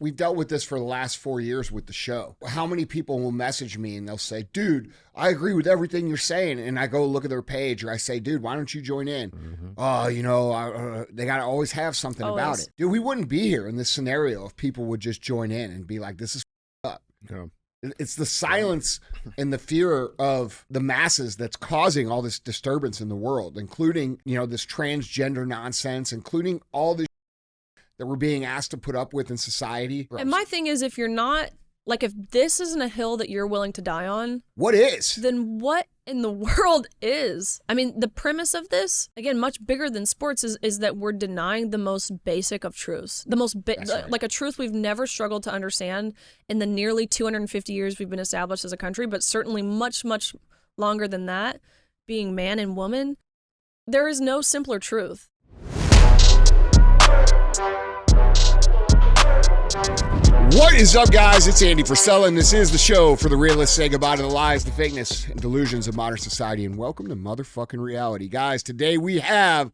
We've dealt with this for the last 4 years with the show. How many people will message me and they'll say, dude, I agree with everything you're saying. And I go look at their page or I say, dude, why don't you join in? Oh, they got to always have something about it. Dude, we wouldn't be here in this scenario if people would just join in and be like, this is up. Yeah. It's the silence and the fear of the masses that's causing all this disturbance in the world, including, this transgender nonsense, including all this that we're being asked to put up with in society. And my thing is, if you're not, if this isn't a hill that you're willing to die on. What is? Then what in the world is? I mean, the premise of this, again, much bigger than sports, is that we're denying the most basic of truths. The most, right. A truth we've never struggled to understand in the nearly 250 years we've been established as a country, but certainly much, much longer than that, being man and woman. There is no simpler truth. What is up, guys? It's Andy Frisella, and this is the show for the realists. Say goodbye to the lies, the fakeness, and delusions of modern society, and welcome to motherfucking reality. Guys, today we have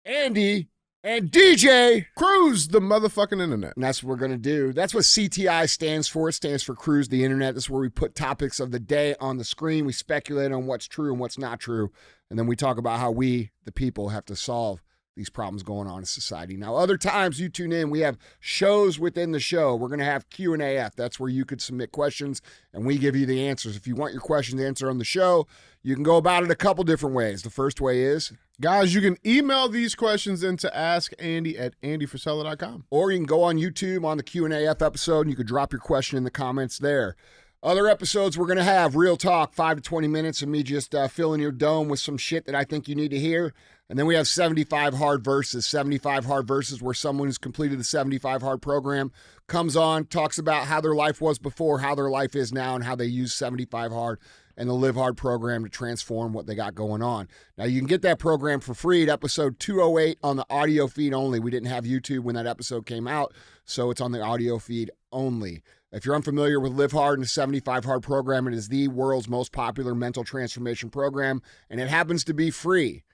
Andy and DJ. Cruise the motherfucking internet. And that's what we're going to do. That's what CTI stands for. It stands for Cruise the Internet. This is where we put topics of the day on the screen. We speculate on what's true and what's not true, and then we talk about how we, the people, have to solve these problems going on in society. Now, other times you tune in, we have shows within the show. We're going to have Q&AF. That's where you could submit questions, and we give you the answers. If you want your questions answered on the show, you can go about it a couple different ways. The first way is, guys, you can email these questions into askandy@andyfrisella.com. Or you can go on YouTube on the Q&AF episode, and you could drop your question in the comments there. Other episodes we're going to have real talk, 5 to 20 minutes of me just filling your dome with some shit that I think you need to hear. And then we have 75 hard verses, 75 hard verses where someone who's completed the 75 hard program comes on, talks about how their life was before, how their life is now, and how they use 75 hard and the Live Hard program to transform what they got going on. Now, you can get that program for free at episode 208 on the audio feed only. We didn't have YouTube when that episode came out, so it's on the audio feed only. If you're unfamiliar with Live Hard and the 75 Hard program, it is the world's most popular mental transformation program, and it happens to be free.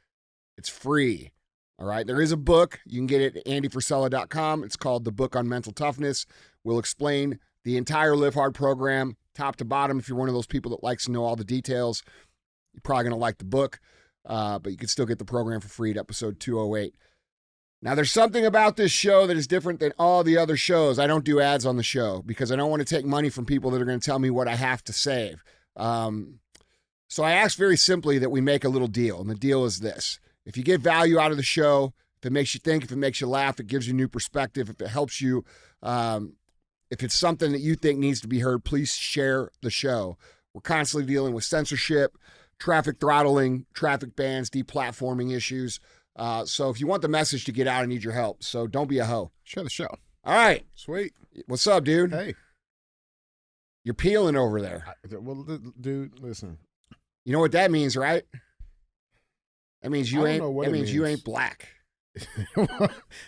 It's free. All right. There is a book. You can get it at andyfrisella.com. It's called The Book on Mental Toughness. We'll explain the entire Live Hard program, top to bottom. If you're one of those people that likes to know all the details, you're probably going to like the book, but you can still get the program for free at episode 208. Now, there's something about this show that is different than all the other shows. I don't do ads on the show because I don't want to take money from people that are going to tell me what I have to save. So I ask very simply that we make a little deal, and the deal is this. If you get value out of the show, if it makes you think, if it makes you laugh, it gives you new perspective, if it helps you, if it's something that you think needs to be heard, please share the show. We're constantly dealing with censorship, traffic throttling, traffic bans, deplatforming issues. So if you want the message to get out, I need your help. So don't be a hoe. Share the show. All right. Sweet. What's up, dude? Hey. You're peeling over there. Well, dude, listen. You know what that means, right? That means you ain't. That means you ain't black.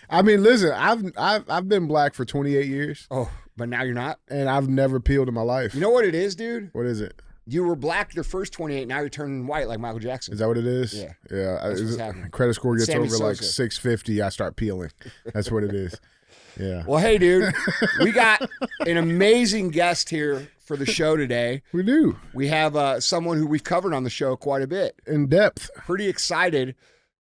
I mean, listen. I've been black for 28 years. Oh, but now you're not. And I've never peeled in my life. You know what it is, dude? What is it? You were black your first 28. Now you're turning white like Michael Jackson. Is that what it is? Yeah. Yeah. That's what's happening. Credit score gets Sammy over like Sosa. 650. I start peeling. That's what it is. Yeah. Well, hey, dude, we got an amazing guest here for the show today. We do. We have someone who we've covered on the show quite a bit. In depth. Pretty excited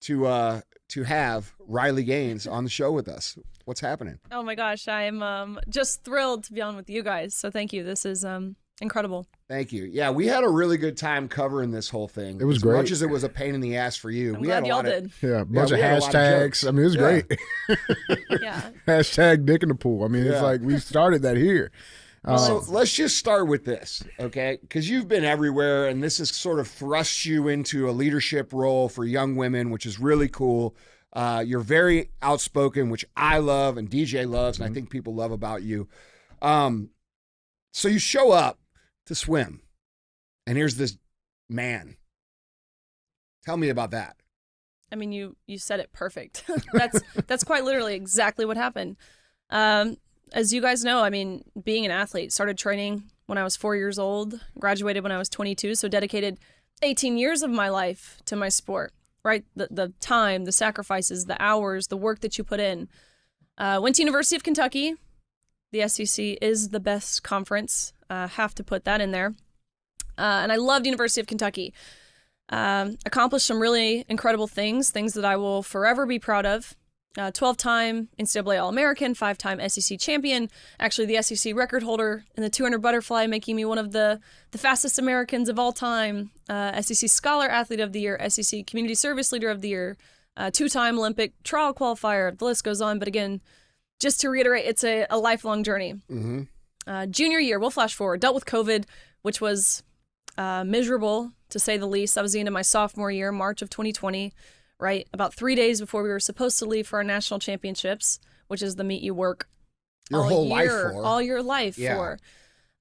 to have Riley Gaines on the show with us. What's happening? Oh my gosh, I am just thrilled to be on with you guys. So thank you. This is incredible. Thank you. Yeah, we had a really good time covering this whole thing. It was great. As much as it was a pain in the ass for you. I'm glad y'all did. Yeah, a bunch of hashtags. I mean, it was great. Yeah. Hashtag dick in the pool. I mean, it's like we started that here. So let's just start with this, okay? Because you've been everywhere, and this has sort of thrust you into a leadership role for young women, which is really cool. You're very outspoken, which I love and DJ loves, and I think people love about you. So you show up to swim, and here's this man. Tell me about that. I mean, you said it perfect. That's quite literally exactly what happened. As you guys know, I mean, being an athlete, started training when I was 4 years old, graduated when I was 22, so dedicated 18 years of my life to my sport, right? The time, the sacrifices, the hours, the work that you put in. Went to University of Kentucky, The SEC is the best conference. Have to put that in there. And I loved University of Kentucky. Accomplished some really incredible things that I will forever be proud of. 12-time NCAA All-American, 5-time SEC champion, actually the SEC record holder in the 200 butterfly, making me one of the fastest Americans of all time, SEC Scholar Athlete of the Year, SEC Community Service Leader of the Year, 2-time Olympic trial qualifier, the list goes on. But again, just to reiterate, it's a lifelong journey. Mm-hmm. Junior year, we'll flash forward, dealt with COVID, which was miserable, to say the least. That was the end of my sophomore year, March of 2020. Right, about 3 days before we were supposed to leave for our national championships, which is the meet you work Your whole life for. all your life for.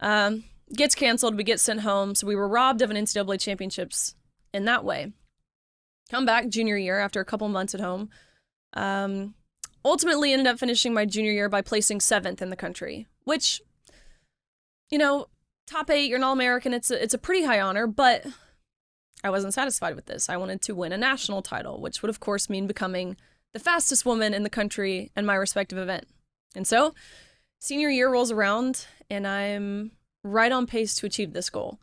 Gets canceled, we get sent home, so we were robbed of an NCAA championships in that way. Come back junior year after a couple months at home. Ultimately ended up finishing my junior year by placing 7th in the country, which, you know, top 8, you're an All-American, it's a pretty high honor, but I wasn't satisfied with this. I wanted to win a national title, which would, of course, mean becoming the fastest woman in the country in my respective event. And so, senior year rolls around, and I'm right on pace to achieve this goal.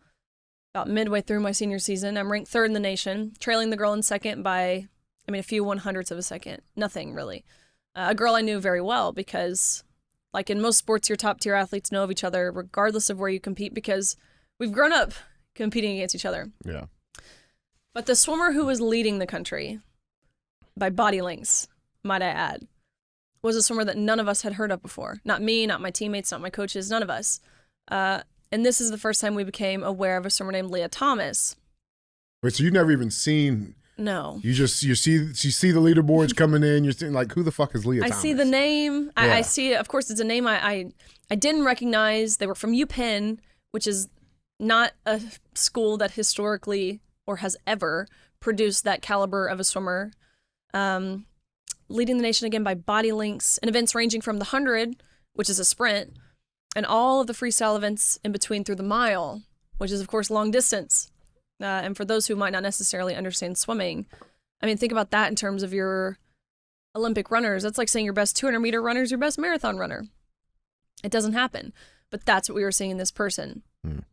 About midway through my senior season, I'm ranked 3rd in the nation, trailing the girl in second by, a few 100ths of a second. Nothing, really. A girl I knew very well because, like in most sports, your top-tier athletes know of each other regardless of where you compete because we've grown up competing against each other. Yeah. But the swimmer who was leading the country, by body lengths, might I add, was a swimmer that none of us had heard of before. Not me, not my teammates, not my coaches, none of us. And this is the first time we became aware of a swimmer named Leah Thomas. Wait, so you've never even seen? No. You see the leaderboards coming in. You're seeing like, who the fuck is Leah Thomas? I see the name. Yeah. I see it. Of course, it's a name I didn't recognize. They were from UPenn, which is not a school that historically or has ever produced that caliber of a swimmer. Leading the nation again by body lengths in events ranging from the 100, which is a sprint, and all of the freestyle events in between through the mile, which is, of course, long distance. And for those who might not necessarily understand swimming, think about that in terms of your Olympic runners. That's like saying your best 200-meter runner is your best marathon runner. It doesn't happen. But that's what we were seeing in this person.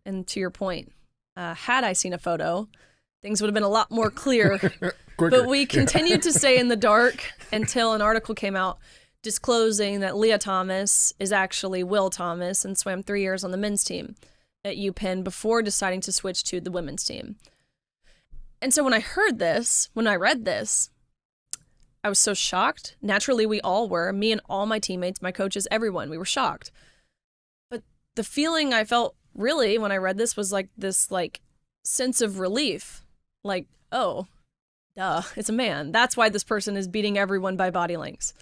And to your point, had I seen a photo, things would have been a lot more clear. But we continued to stay in the dark until an article came out disclosing that Leah Thomas is actually Will Thomas and swam 3 years on the men's team at UPenn before deciding to switch to the women's team. And so when I read this, I was so shocked. Naturally, we all were. Me and all my teammates, my coaches, everyone, we were shocked. But the feeling I felt really when I read this was like this sense of relief. Like, oh, duh, it's a man. That's why this person is beating everyone by body lengths.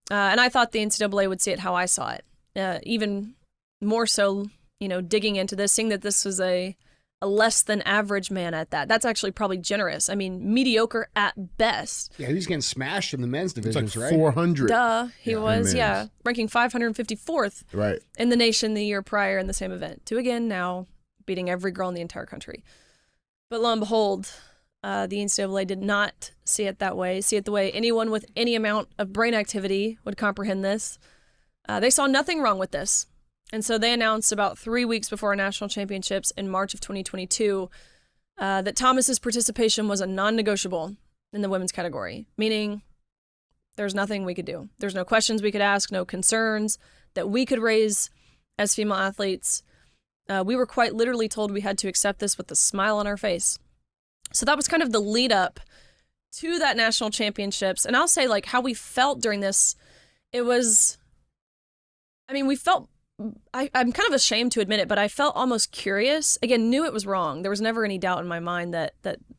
And I thought the NCAA would see it how I saw it. Even more so, digging into this, seeing that this was a less than average man at that. That's actually probably generous. Mediocre at best. Yeah, he's getting smashed in the men's divisions, It's like right? 400. Duh, he was, men's. ranking 554th Right. in the nation the year prior in the same event. To again now beating every girl in the entire country. But lo and behold, the NCAA did not see it that way, see it the way anyone with any amount of brain activity would comprehend this. They saw nothing wrong with this. And so they announced about 3 weeks before our national championships in March of 2022 that Thomas's participation was a non-negotiable in the women's category, meaning there's nothing we could do. There's no questions we could ask, no concerns that we could raise as female athletes. We were quite literally told we had to accept this with a smile on our face. So that was kind of the lead up to that national championships. And I'll say how we felt during this, it was, we felt, I'm kind of ashamed to admit it, but I felt almost curious. Again, knew it was wrong. There was never any doubt in my mind that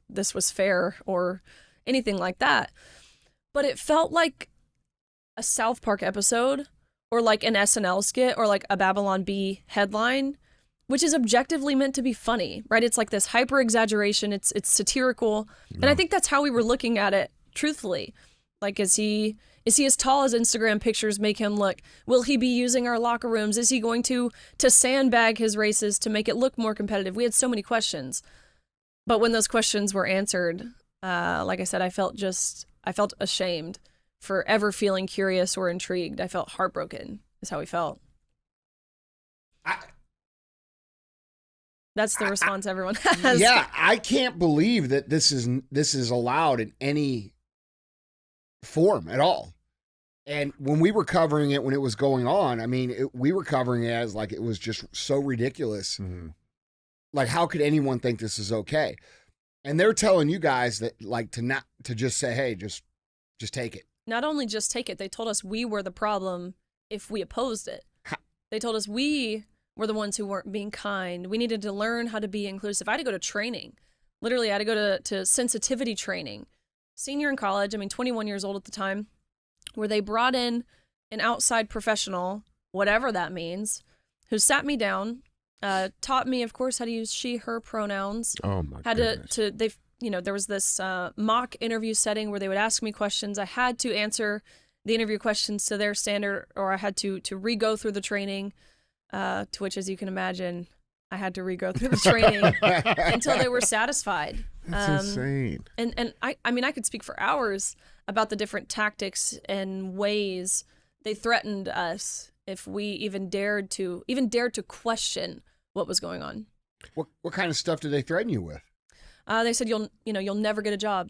this was fair or anything like that. But it felt like a South Park episode or like an SNL skit or like a Babylon Bee headline, which is objectively meant to be funny, right? It's like this hyper exaggeration. It's satirical. And I think that's how we were looking at it, truthfully. Like, is he as tall as Instagram pictures make him look? Will he be using our locker rooms? Is he going to sandbag his races to make it look more competitive? We had so many questions. But when those questions were answered, like I said, I felt ashamed for ever feeling curious or intrigued. I felt heartbroken is how we felt. That's the response everyone has. Yeah, I can't believe that this is allowed in any form at all. And when we were covering it, when it was going on, I mean, we were covering it as like it was just so ridiculous. Mm-hmm. Like, how could anyone think this is okay? And they're telling you guys that, like, to just say, hey, just take it. Not only just take it, they told us we were the problem if we opposed it. They told us we were the ones who weren't being kind. We needed to learn how to be inclusive. I had to go to training. Literally, I had to go to sensitivity training. Senior in college, 21 years old at the time, where they brought in an outside professional, whatever that means, who sat me down, taught me, of course, how to use she, her pronouns. Oh my had goodness. there was this mock interview setting where they would ask me questions. I had to answer the interview questions to their standard, or I had to re-go through the training, to which, as you can imagine, I had to re-go through the training until they were satisfied. That's insane. And I could speak for hours about the different tactics and ways they threatened us if we even dared to question what was going on. What kind of stuff did they threaten you with? They said you'll never get a job.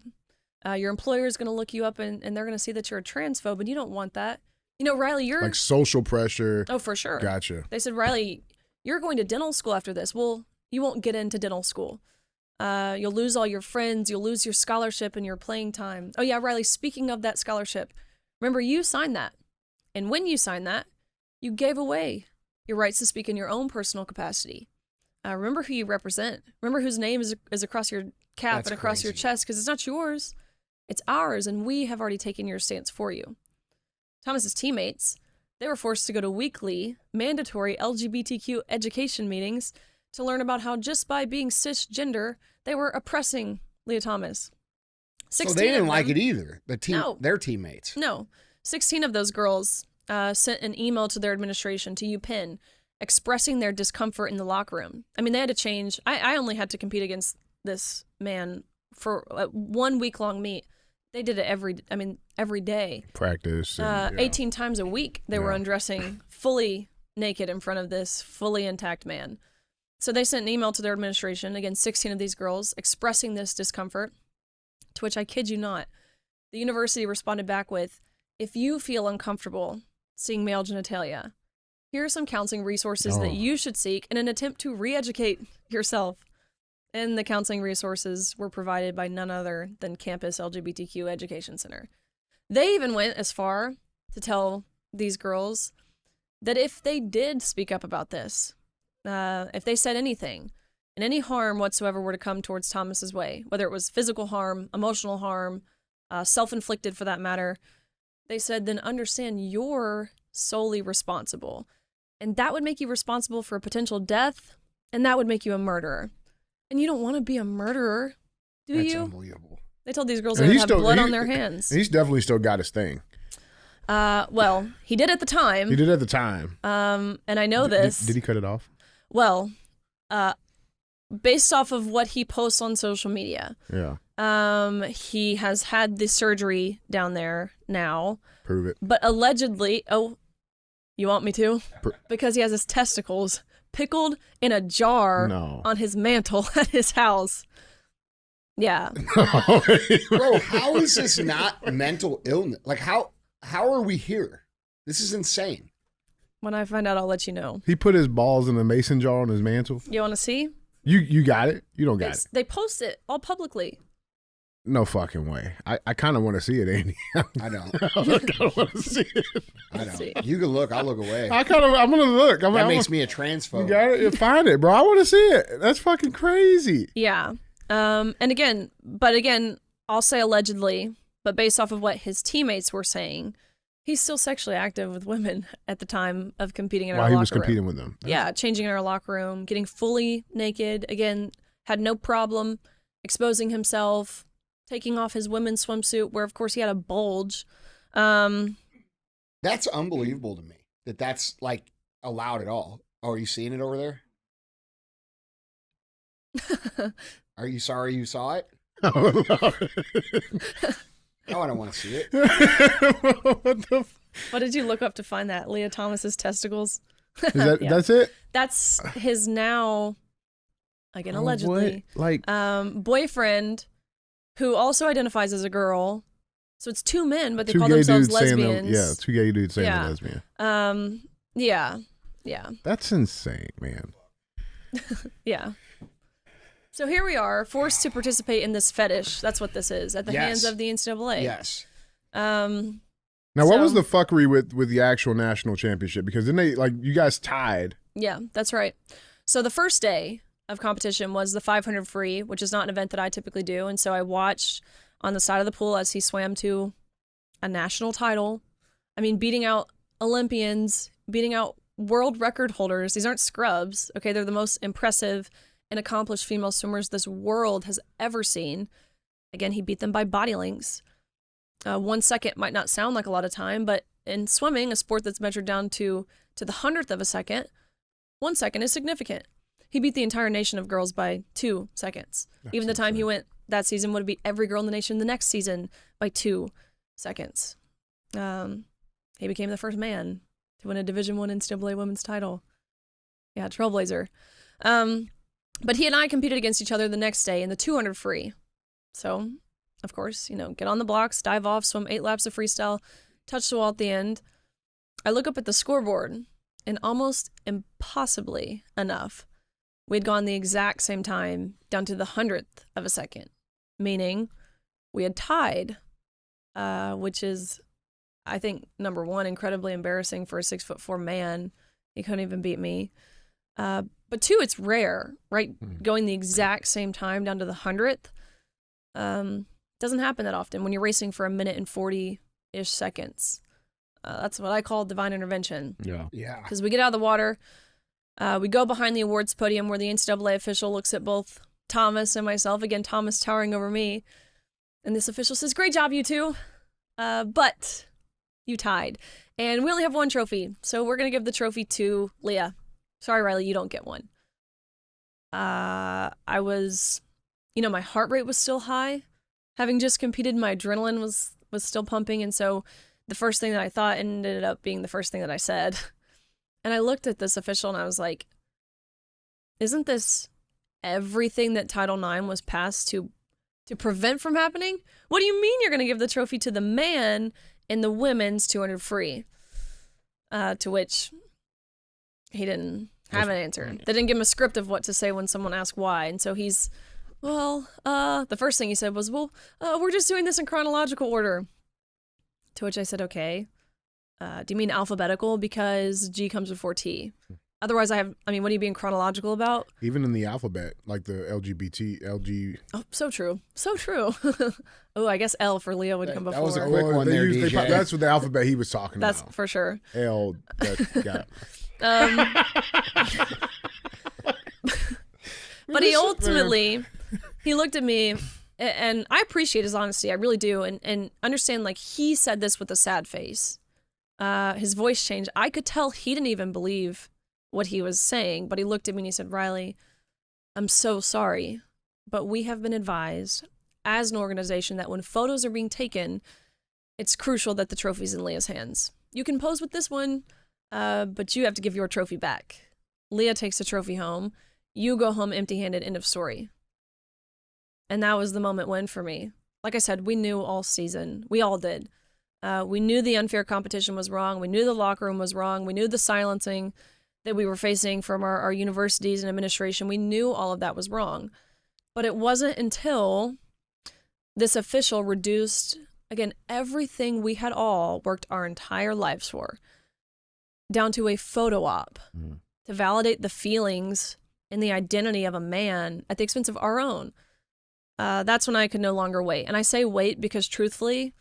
Your employer is going to look you up and they're going to see that you're a transphobe, and you don't want that. Riley, you're Like social pressure. Oh, for sure. Gotcha. They said, Riley, you're going to dental school after this. Well, you won't get into dental school. You'll lose all your friends. You'll lose your scholarship and your playing time. Oh, yeah, Riley, speaking of that scholarship, remember you signed that. And when you signed that, you gave away your rights to speak in your own personal capacity. Remember who you represent. Remember whose name is across your cap That's and across your crazy. chest, because it's not yours. It's ours, and we have already taken your stance for you. Thomas's teammates, they were forced to go to weekly, mandatory LGBTQ education meetings to learn about how just by being cisgender, they were oppressing Leah Thomas. So they didn't like it either. No. Their teammates. No. 16 of those girls sent an email to their administration, to UPenn, expressing their discomfort in the locker room. They had to change. I only had to compete against this man for 1 week-long meet. They did it every day. Practice. 18 times a week, they were undressing fully naked in front of this fully intact man. So they sent an email to their administration, again, 16 of these girls, expressing this discomfort, to which I kid you not, the university responded back with, if you feel uncomfortable seeing male genitalia, here are some counseling resources that you should seek in an attempt to re-educate yourself. And the counseling resources were provided by none other than Campus LGBTQ Education Center. They even went as far to tell these girls that if they did speak up about this, if they said anything, and any harm whatsoever were to come towards Thomas's way, whether it was physical harm, emotional harm, self-inflicted for that matter, they said, then understand you're solely responsible. And that would make you responsible for a potential death, and that would make you a murderer. And you don't want to be a murderer, do That's you? unbelievable. They told these girls they would have blood on their hands. He's definitely still got his thing. Well, he did at the time. He did at the time. And I know this. Did he cut it off? Well, based off of what he posts on social media. Yeah. He has had the surgery down there now. Prove it. But allegedly, you want me to? Because he has his testicles pickled in a jar on his mantle at his house. Yeah. Bro, how is this not mental illness? Like, how are we here? This is insane. When I find out, I'll let you know. He put his balls in a mason jar on his mantle. You want to see? You got it? You don't got it. They post it all publicly. No fucking way. I kind of want to see it, Andy. I don't. I kind of want to see it. I don't. You can look. I'll look away. I'm going to look. That makes me a transphobe. You got it? Find it, bro. I want to see it. That's fucking crazy. Yeah. And again, I'll say allegedly, but based off of what his teammates were saying, he's still sexually active with women at the time of competing in our locker room. While he was competing with them. Yeah, changing in our locker room, getting fully naked. Again, had no problem exposing himself, taking off his women's swimsuit, where, of course, he had a bulge. That's unbelievable to me that's, like, allowed at all. Oh, are you seeing it over there? Are you sorry you saw it? Oh, no. No, I don't want to see it. What the What did you look up to find that? Leah Thomas's testicles? Is that, Yeah. That's it? That's his now again, allegedly, What? Like boyfriend who also identifies as a girl. So it's two men, but they two call gay themselves dudes saying lesbians. two gay dudes saying Yeah. they're lesbian. Yeah. That's insane, man. Yeah. So here we are, forced to participate in this fetish. That's what this is, at the hands of the NCAA. Yes. Now, what was the fuckery with the actual national championship? Because then you guys tied. Yeah, that's right. So the first day of competition was the 500 free, which is not an event that I typically do. And so I watched on the side of the pool as he swam to a national title. I mean, beating out Olympians, beating out world record holders. These aren't scrubs, okay? They're the most impressive and accomplished female swimmers this world has ever seen. Again, he beat them by body lengths. 1 second might not sound like a lot of time, but in swimming, a sport that's measured down to the 100th of a second, 1 second is significant. He beat the entire nation of girls by 2 seconds. Even the time he went that season would have beat every girl in the nation the next season by 2 seconds. He became the first man to win a Division I NCAA women's title. Yeah, trailblazer. But he and I competed against each other the next day in the 200 free. So, of course, get on the blocks, dive off, swim 8 laps of freestyle, touch the wall at the end. I look up at the scoreboard, and almost impossibly enough, we had gone the exact same time down to the 100th of a second, meaning we had tied, which is, I think, number one, incredibly embarrassing for a 6'4" man. He couldn't even beat me. But 2, it's rare, right? Going the exact same time down to the 100th. Doesn't happen that often when you're racing for 1 minute and 40-ish seconds. That's what I call divine intervention. Yeah. Because we get out of the water, we go behind the awards podium where the NCAA official looks at both Thomas and myself. Again, Thomas towering over me. And this official says, "Great job, you two. But you tied. And we only have 1 trophy. So we're going to give the trophy to Leah. Sorry, Riley, you don't get one." I was, my heart rate was still high. Having just competed, my adrenaline was still pumping. And so the first thing that I thought ended up being the first thing that I said. And I looked at this official and I was like, isn't this everything that Title IX was passed to prevent from happening? What do you mean you're going to give the trophy to the man in the women's 200 free? To which he didn't have an answer. They didn't give him a script of what to say when someone asked why. And so he's, the first thing he said was, we're just doing this in chronological order. To which I said, okay. Do you mean alphabetical? Because G comes before T. Otherwise, what are you being chronological about? Even in the alphabet, like the LG. Oh, so true. So true. Oh, I guess L for Leo would come before. That was a quick one there, DJ. That's what the alphabet he was talking That's about. for sure. L, got But he ultimately, he looked at me, and I appreciate his honesty. I really do. And understand, he said this with a sad face. His voice changed. I could tell he didn't even believe what he was saying, but he looked at me and he said, "Riley, I'm so sorry, but we have been advised as an organization that when photos are being taken, it's crucial that the trophy's in Leah's hands. You can pose with this one, but you have to give your trophy back. Leah takes the trophy home. You go home empty-handed, end of story." And that was the moment when, for me, like I said, we knew all season. We all did. We knew the unfair competition was wrong. We knew the locker room was wrong. We knew the silencing that we were facing from our universities and administration. We knew all of that was wrong. But it wasn't until this official reduced, again, everything we had all worked our entire lives for, down to a photo op to validate the feelings and the identity of a man at the expense of our own. That's when I could no longer wait. And I say wait because, truthfully,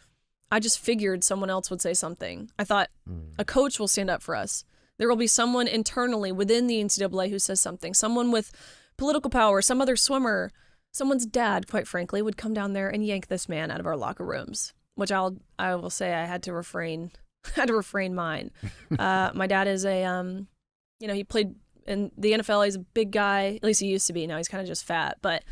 I just figured someone else would say something. I thought a coach will stand up for us. There will be someone internally within the NCAA who says something. Someone with political power, some other swimmer, someone's dad, quite frankly, would come down there and yank this man out of our locker rooms, which I will say I had to refrain mine. My dad is he played in the NFL. He's a big guy. At least he used to be. Now he's kind of just fat. But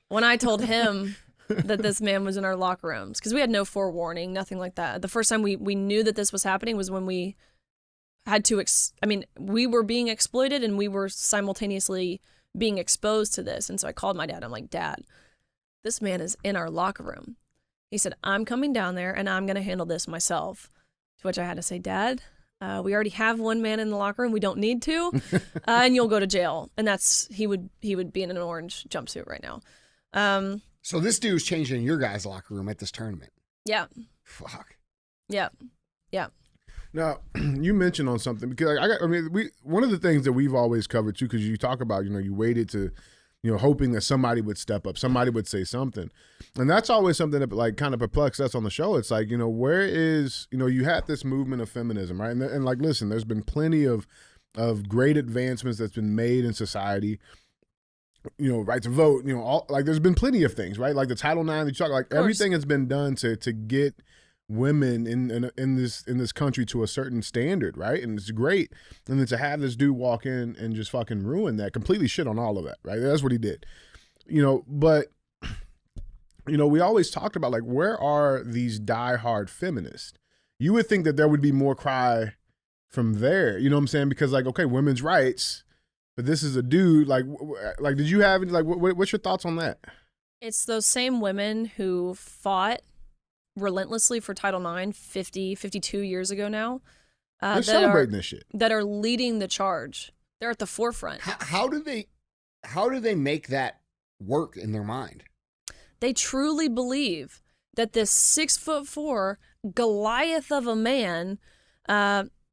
when I told him that this man was in our locker rooms, because we had no forewarning, nothing like that. The first time we knew that this was happening was when we had to, we were being exploited and we were simultaneously being exposed to this. And so I called my dad. I'm like, Dad, this man is in our locker room. He said, I'm coming down there and I'm going to handle this myself. To which I had to say, Dad, we already have one man in the locker room. We don't need to, and you'll go to jail. And he would be in an orange jumpsuit right now. So this dude's changing your guys' locker room at this tournament. Yeah. Fuck. Yeah. Yeah. Now, you mentioned on something because one of the things that we've always covered too, because you talk about, you waited to, hoping that somebody would step up, somebody would say something. And that's always something that like kind of perplexes us on the show. It's like, where is, you had this movement of feminism, right? And like, listen, there's been plenty of great advancements that's been made in society. Right to vote, there's been plenty of things, right? Like the Title IX that you talk, like everything has been done to get women in this country to a certain standard, right? And it's great. And then to have this dude walk in and just fucking ruin that, completely shit on all of that, right? That's what he did. But we always talked about like, where are these diehard feminists? You would think that there would be more cry from there, you know what I'm saying? Because like, okay, women's rights, but this is a dude, like did you have, like, what's your thoughts on that? It's those same women who fought relentlessly for Title IX 52 years ago now. They're celebrating this shit. That are leading the charge. They're at the forefront. How do they make that work in their mind? They truly believe that this 6'4" Goliath of a man,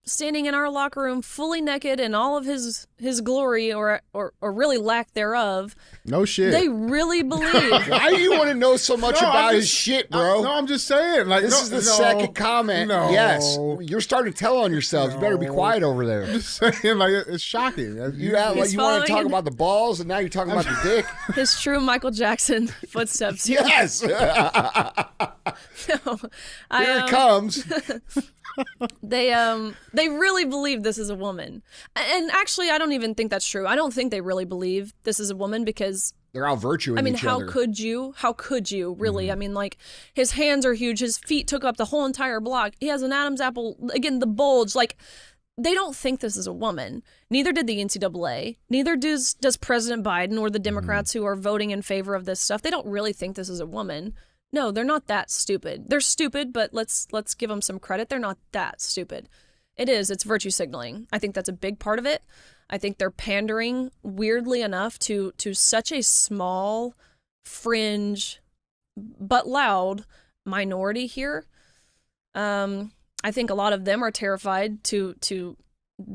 standing in our locker room fully naked in all of his glory or really lack thereof. No shit. They really believe. Why do you want to know so much about his shit, bro? I'm just saying. Like, this is the second comment. No. Yes. You're starting to tell on yourself. You better be quiet over there. I'm just saying, like, it's shocking. You act like you want to talk about the balls, and now you're talking about the dick. His true Michael Jackson footsteps. Yes. No, Here it comes. They really believe this is a woman. And actually, I don't even think that's true. I don't think they really believe this is a woman because they're out virtuing each how other. could you? How could you, really? I mean, like, his hands are huge. His feet took up the whole entire block. He has an Adam's apple, again, the bulge. Like, they don't think this is a woman. Neither did the NCAA. Neither does President Biden or the Democrats who are voting in favor of this stuff. They don't really think this is a woman. No, they're not that stupid. They're stupid, but let's give them some credit. They're not that stupid. It's virtue signaling. I think that's a big part of it. I think they're pandering, weirdly enough, to such a small, fringe, but loud minority here. I think a lot of them are terrified to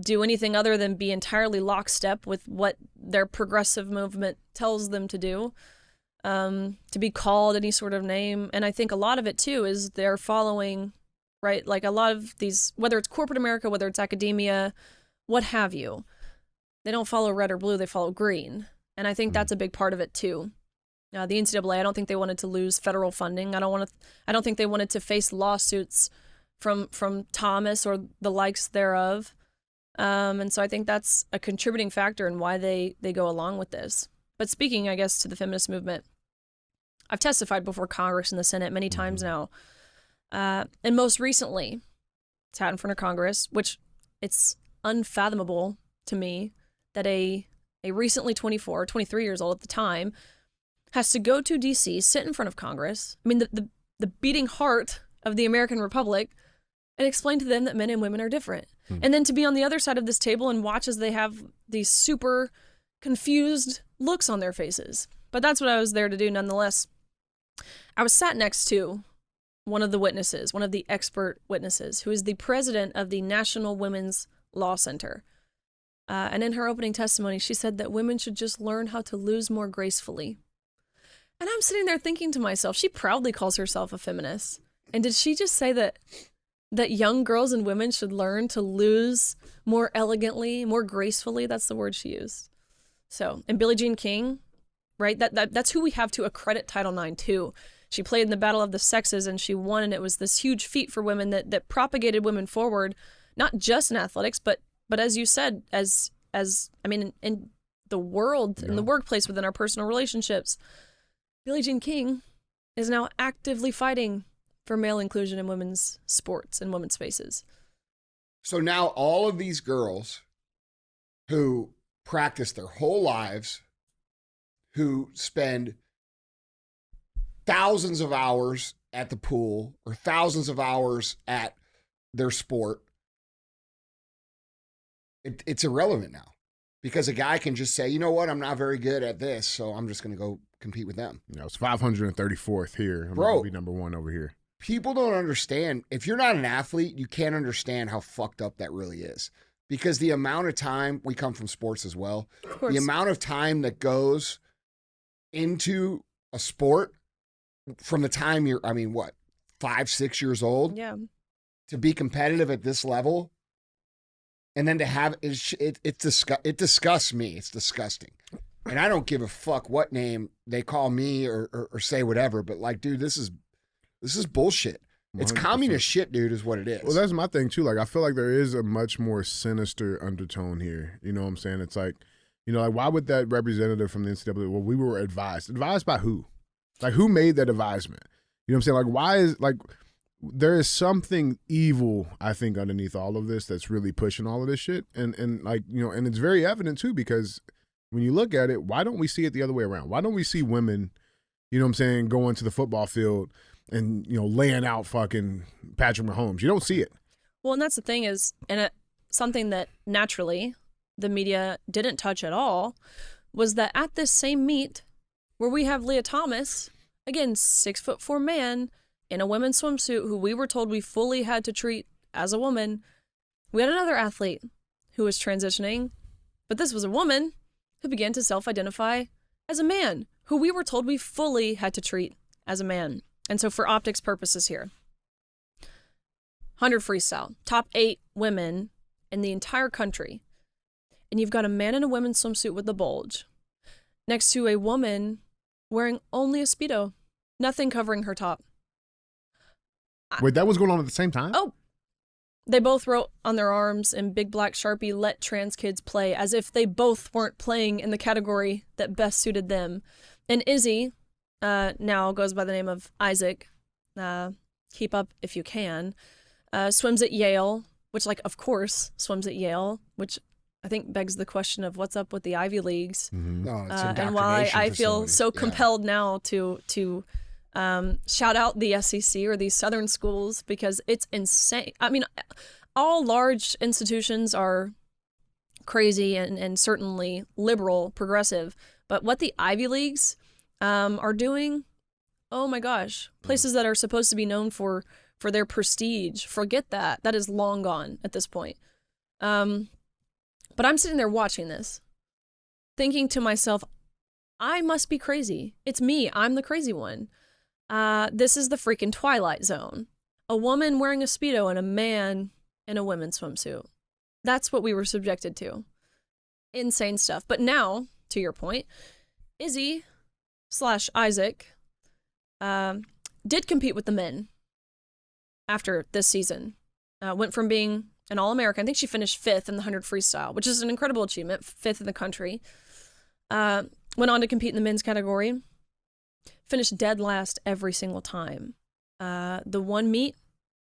do anything other than be entirely lockstep with what their progressive movement tells them to do. To be called any sort of name. And I think a lot of it too is they're following, right? Like a lot of these, whether it's corporate America, whether it's academia, what have you, they don't follow red or blue, they follow green. And I think that's a big part of it too. The NCAA, I don't think they wanted to lose federal funding. I don't think they wanted to face lawsuits from Thomas or the likes thereof. And so I think that's a contributing factor in why they go along with this. But speaking, I guess, to the feminist movement, I've testified before Congress and the Senate many times now. And most recently, sat in front of Congress, which it's unfathomable to me that a recently 23 years old at the time, has to go to D.C., sit in front of Congress, I mean, the beating heart of the American Republic, and explain to them that men and women are different. And then to be on the other side of this table and watch as they have these super confused looks on their faces. But that's what I was there to do nonetheless. I was sat next to one of the witnesses, one of the expert witnesses, who is the president of the National Women's Law Center. And in her opening testimony, she said that women should just learn how to lose more gracefully. And I'm sitting there thinking to myself, she proudly calls herself a feminist. And did she just say that young girls and women should learn to lose more elegantly, more gracefully? That's the word she used. So, and Billie Jean King, right? That's who we have to accredit Title IX to. She played in the Battle of the Sexes and she won, and it was this huge feat for women that propagated women forward, not just in athletics, but as you said, as I mean, in the world, in the workplace, within our personal relationships. Billie Jean King is now actively fighting for male inclusion in women's sports and women's spaces. So now all of these girls who practice their whole lives, who spend thousands of hours at the pool or thousands of hours at their sport, it's irrelevant now because a guy can just say, you know what, I'm not very good at this, so I'm just going to go compete with them. You know, it's 534th here. I'm Bro, going to be number one over here. People don't understand. If you're not an athlete, you can't understand how fucked up that really is. Because the amount of time, we come from sports as well, the amount of time that goes into a sport from the time you're, 5, 6 years old, to be competitive at this level, and then to have it disgusts me. It's disgusting, and I don't give a fuck what name they call me or say whatever. But like, dude, this is bullshit. 100%. It's communist shit, dude, is what it is. Well, that's my thing too. Like, I feel like there is a much more sinister undertone here. You know what I'm saying? It's like, you know, like why would that representative from the NCAA? Well, we were advised by who? Like, who made that advisement? You know what I'm saying? Like, why is like. There is something evil, I think, underneath all of this that's really pushing all of this shit. And like, you know, and it's very evident too, because when you look at it, why don't we see it the other way around? Why don't we see women, you know what I'm saying, going to the football field and, you know, laying out fucking Patrick Mahomes? You don't see it. Well, and that's the thing is, and something that naturally the media didn't touch at all was that at this same meet where we have Leah Thomas, again, 6'4" man, in a women's swimsuit who we were told we fully had to treat as a woman. We had another athlete who was transitioning, but this was a woman who began to self-identify as a man who we were told we fully had to treat as a man. And so for optics purposes here, 100 freestyle, top 8 women in the entire country. And you've got a man in a women's swimsuit with the bulge next to a woman wearing only a Speedo, nothing covering her top. Wait, that was going on at the same time? Oh, they both wrote on their arms in big black Sharpie, "Let trans kids play," as if they both weren't playing in the category that best suited them. And Izzy now goes by the name of Isaac. Keep up if you can. Swims at Yale, which, like, of course, swims at Yale, which I think begs the question of what's up with the Ivy Leagues. Mm-hmm. No, it's and why I feel so compelled now to shout out the SEC or these Southern schools, because it's insane. I mean, all large institutions are crazy and certainly liberal, progressive, but what the Ivy Leagues are doing, oh my gosh, places that are supposed to be known for their prestige, forget that. That is long gone at this point. But I'm sitting there watching this, thinking to myself, I must be crazy. It's me. I'm the crazy one. This is the freaking Twilight Zone. A woman wearing a Speedo and a man in a women's swimsuit. That's what we were subjected to. Insane stuff. But now, to your point, Izzy/Isaac did compete with the men after this season. Went from being an All-American, I think she finished 5th in the 100 freestyle, which is an incredible achievement, 5th in the country. Went on to compete in the men's category. Finished dead last every single time. The one meet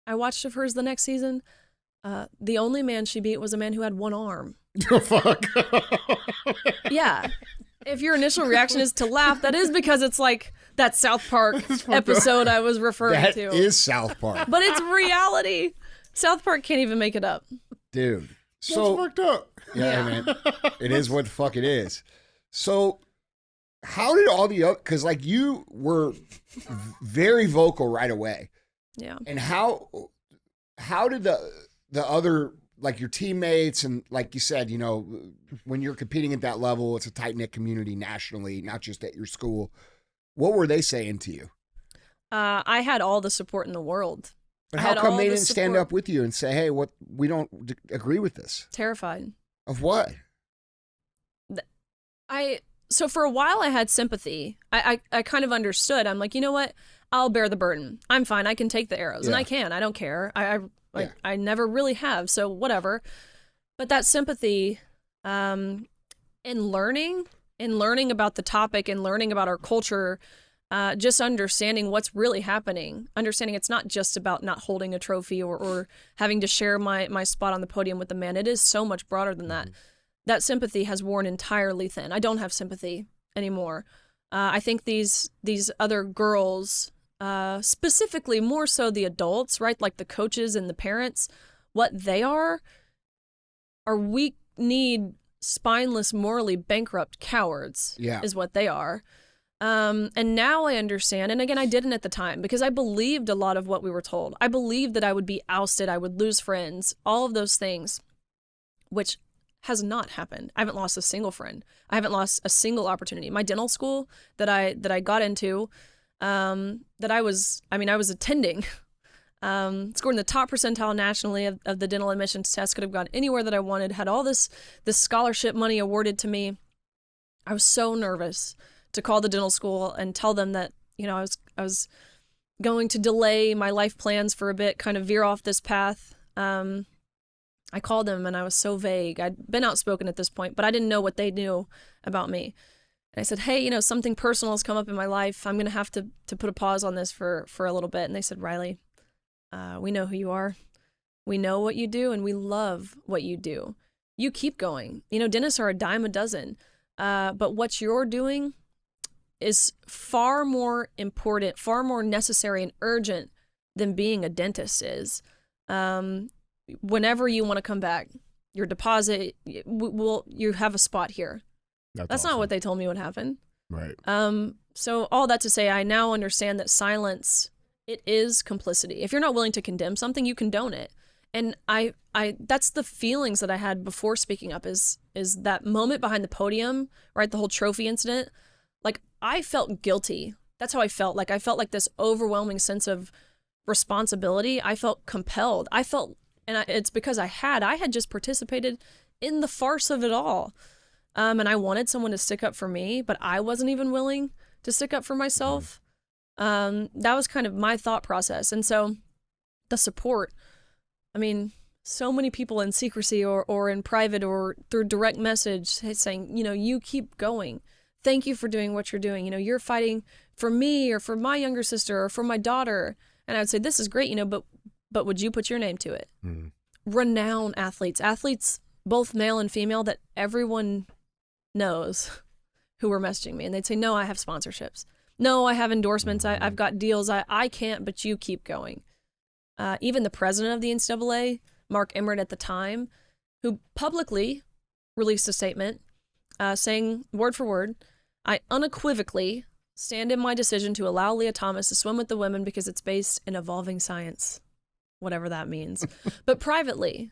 I watched of hers the next season, the only man she beat was a man who had one arm. Oh, fuck. Yeah. If your initial reaction is to laugh, that is because it's like that South Park episode I was referring to. That is South Park. But it's reality. South Park can't even make it up. Dude. So fucked up. Yeah, man. It is what the fuck it is. So how did all the other, because like you were very vocal right away. Yeah. And how did the other, like your teammates, and like you said, you know, when you're competing at that level, it's a tight-knit community nationally, not just at your school. What were they saying to you? I had all the support in the world. But how come they didn't stand up with you and say, hey, we don't agree with this? Terrified. Of what? So for a while I had sympathy. I kind of understood. I'm like, you know what? I'll bear the burden. I'm fine. I can take the arrows. Yeah. And I can. I don't care. I never really have. So whatever. But that sympathy in learning about the topic and learning about our culture just understanding what's really happening, understanding it's not just about not holding a trophy or having to share my spot on the podium with the man. It is so much broader than that. That sympathy has worn entirely thin. I don't have sympathy anymore. I think these other girls, specifically more so the adults, right, like the coaches and the parents, what they are weak-kneed, spineless, morally bankrupt cowards. Yeah. Is what they are. And now I understand, and again, I didn't at the time because I believed a lot of what we were told. I believed that I would be ousted, I would lose friends, all of those things, which has not happened. I haven't lost a single friend. I haven't lost a single opportunity. My dental school that I got into, that I was attending, scored in the top percentile nationally of the dental admissions test, could have gone anywhere that I wanted, had all this scholarship money awarded to me. I was so nervous to call the dental school and tell them that, I was going to delay my life plans for a bit, kind of veer off this path. I called them and I was so vague. I'd been outspoken at this point, but I didn't know what they knew about me. And I said, hey, something personal has come up in my life. I'm going to have to put a pause on this for a little bit. And they said, Riley, we know who you are. We know what you do and we love what you do. You keep going. Dentists are a dime a dozen. But what you're doing is far more important, far more necessary and urgent than being a dentist is. Whenever you want to come back, your deposit, you have a spot here. That's awesome. Not what they told me would happen. Right. So all that to say, I now understand that silence, it is complicity. If you're not willing to condemn something, you condone it. And I that's the feelings that I had before speaking up is that moment behind the podium, right? The whole trophy incident. Like, I felt guilty. That's how I felt. Like, I felt like this overwhelming sense of responsibility. I felt compelled. It's because I had just participated in the farce of it all. And I wanted someone to stick up for me, but I wasn't even willing to stick up for myself. That was kind of my thought process. And so the support, so many people in secrecy or in private or through direct message saying, you keep going. Thank you for doing what you're doing. You're fighting for me or for my younger sister or for my daughter. And I would say, this is great, but would you put your name to it? Renowned athletes, both male and female, that everyone knows who were messaging me. And they'd say, no, I have sponsorships. No, I have endorsements. I've got deals. I can't, but you keep going. Even the president of the NCAA, Mark Emmert at the time, who publicly released a statement saying, word for word, I unequivocally stand in my decision to allow Leah Thomas to swim with the women because it's based in evolving science, whatever that means. But privately,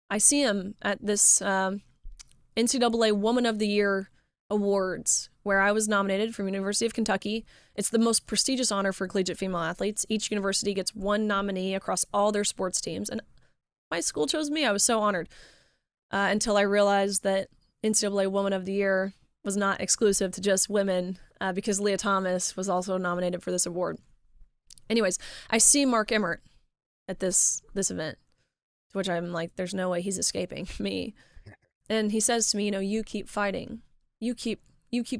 I see him at this NCAA Woman of the Year Awards, where I was nominated from University of Kentucky. It's the most prestigious honor for collegiate female athletes. Each university gets one nominee across all their sports teams. And my school chose me. I was so honored until I realized that NCAA Woman of the Year was not exclusive to just women because Leah Thomas was also nominated for this award. Anyways, I see Mark Emmert at this event, to which I'm like, there's no way he's escaping me. And he says to me, you keep fighting. You keep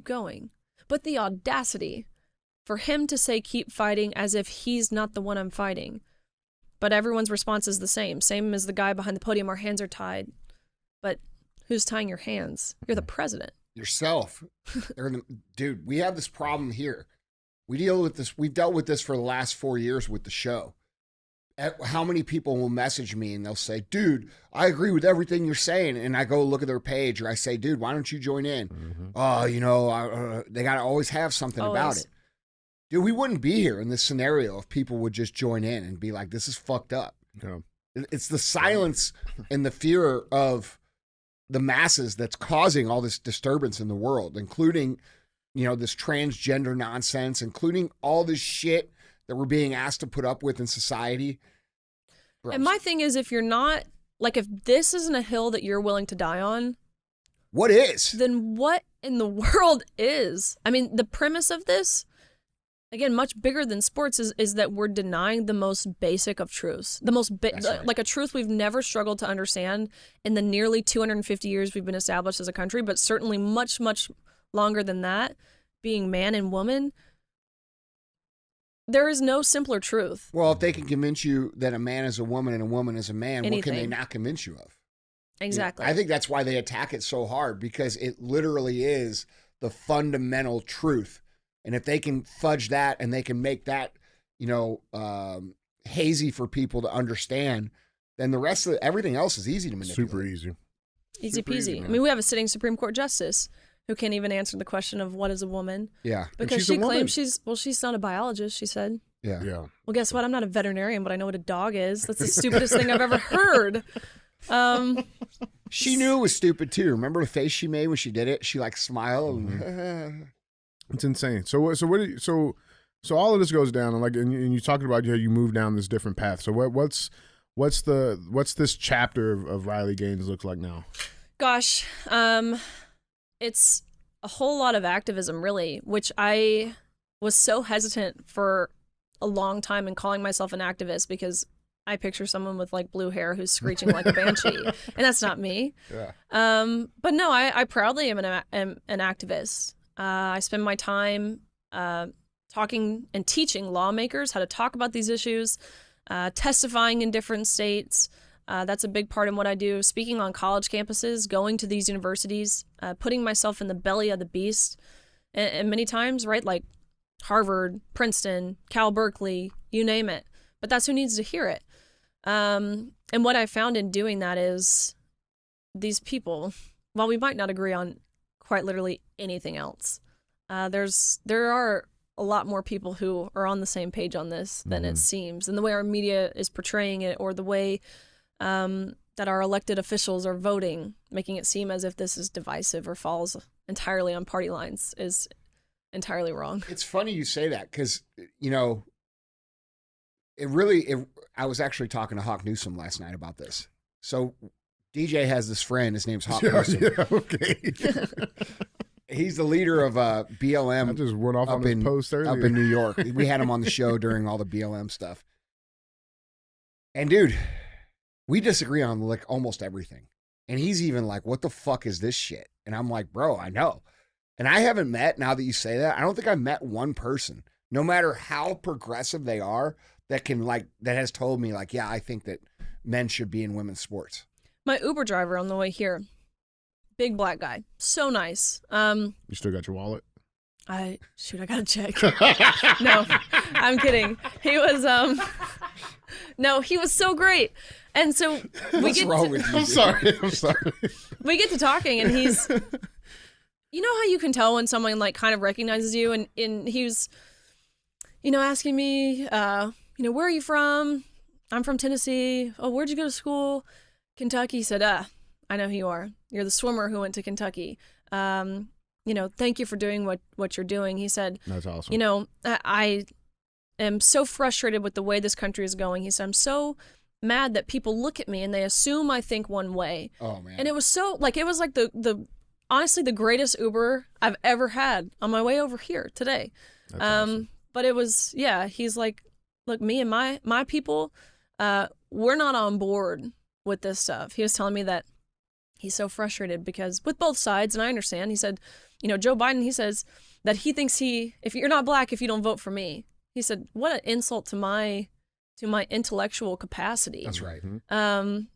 going. But the audacity for him to say keep fighting as if he's not the one I'm fighting. But everyone's response is the same. Same as the guy behind the podium, our hands are tied. But who's tying your hands? You're the president. Yourself. Dude, we have this problem here. We've dealt with this for the last 4 years with the show. How many people will message me and they'll say, dude, I agree with everything you're saying. And I go look at their page or I say, dude, why don't you join in? Oh, they got to always have something about it. Dude, we wouldn't be here in this scenario if people would just join in and be like, this is fucked up. Yeah. It's the silence and the fear of the masses that's causing all this disturbance in the world, including, this transgender nonsense, including all this shit that we're being asked to put up with in society. Gross. And my thing is, if you're not, if this isn't a hill that you're willing to die on, what is? Then what in the world is? The premise of this, again, much bigger than sports, is that we're denying the most basic of truths. The most, right. A truth we've never struggled to understand in the nearly 250 years we've been established as a country, but certainly much, much longer than that, being man and woman. There is no simpler truth. Well, if they can convince you that a man is a woman and a woman is a man, what can they Anything. not convince you of? Exactly. I think that's why they attack it so hard, because it literally is the fundamental truth. And if they can fudge that and they can make that, hazy for people to understand, then the rest of everything else is easy to manipulate. Super easy. Easy Super peasy. easy, I mean, we have a sitting Supreme Court justice who can't even answer the question of what is a woman. Yeah. Because she claims she's not a biologist, she said. Yeah. Yeah. Well, guess what? I'm not a veterinarian, but I know what a dog is. That's the stupidest thing I've ever heard. She knew it was stupid too. Remember the face she made when she did it? She like smiled. Mm-hmm. It's insane. So all of this goes down, and you talking about how you move down this different path. So what's this chapter of Riley Gaines look like now? Gosh, it's a whole lot of activism, really, which I was so hesitant for a long time in calling myself an activist, because I picture someone with like blue hair who's screeching like a banshee, and that's not me. Yeah. But no, I proudly am an activist. I spend my time talking and teaching lawmakers how to talk about these issues, testifying in different states. That's a big part in what I do. Speaking on college campuses, going to these universities, putting myself in the belly of the beast. And many times, right, like Harvard, Princeton, Cal Berkeley, you name it. But that's who needs to hear it. And what I found in doing that is these people, while we might not agree on quite literally anything else, there are a lot more people who are on the same page on this than it seems. And the way our media is portraying it, or the way that our elected officials are voting, making it seem as if this is divisive or falls entirely on party lines, is entirely wrong. It's funny you say that, because, I was actually talking to Hawk Newsom last night about this. So DJ has this friend, his name's Hawk Newsom. Yeah, okay. He's the leader of BLM. I just went off on his post earlier. Up in New York. We had him on the show during all the BLM stuff. And dude, we disagree on like almost everything. And he's even like, what the fuck is this shit? And I'm like, bro, I know. And I haven't met, now that you say that, I don't think I've met one person, no matter how progressive they are, that has told me like, yeah, I think that men should be in women's sports. My Uber driver on the way here, big black guy, so nice. You still got your wallet? I gotta check. No, I'm kidding. He was no, he was so great. And so what's wrong with you? I'm sorry. We get to talking, and he's, you know how you can tell when someone like kind of recognizes you, and he was, asking me, where are you from? I'm from Tennessee. Oh, where'd you go to school? Kentucky. He said, I know who you are. You're the swimmer who went to Kentucky. Thank you for doing what you're doing. He said, that's awesome. I am so frustrated with the way this country is going. He said, I'm so mad that people look at me and they assume I think one way. Oh man. And it was so like, it was like the honestly the greatest Uber I've ever had on my way over here today. That's awesome. But it was, yeah, he's like, look, me and my people, we're not on board with this stuff. He was telling me that he's so frustrated because with both sides, and I understand, he said, Joe Biden, he says that he thinks if you're not black, if you don't vote for me, he said, what an insult to my intellectual capacity. That's right.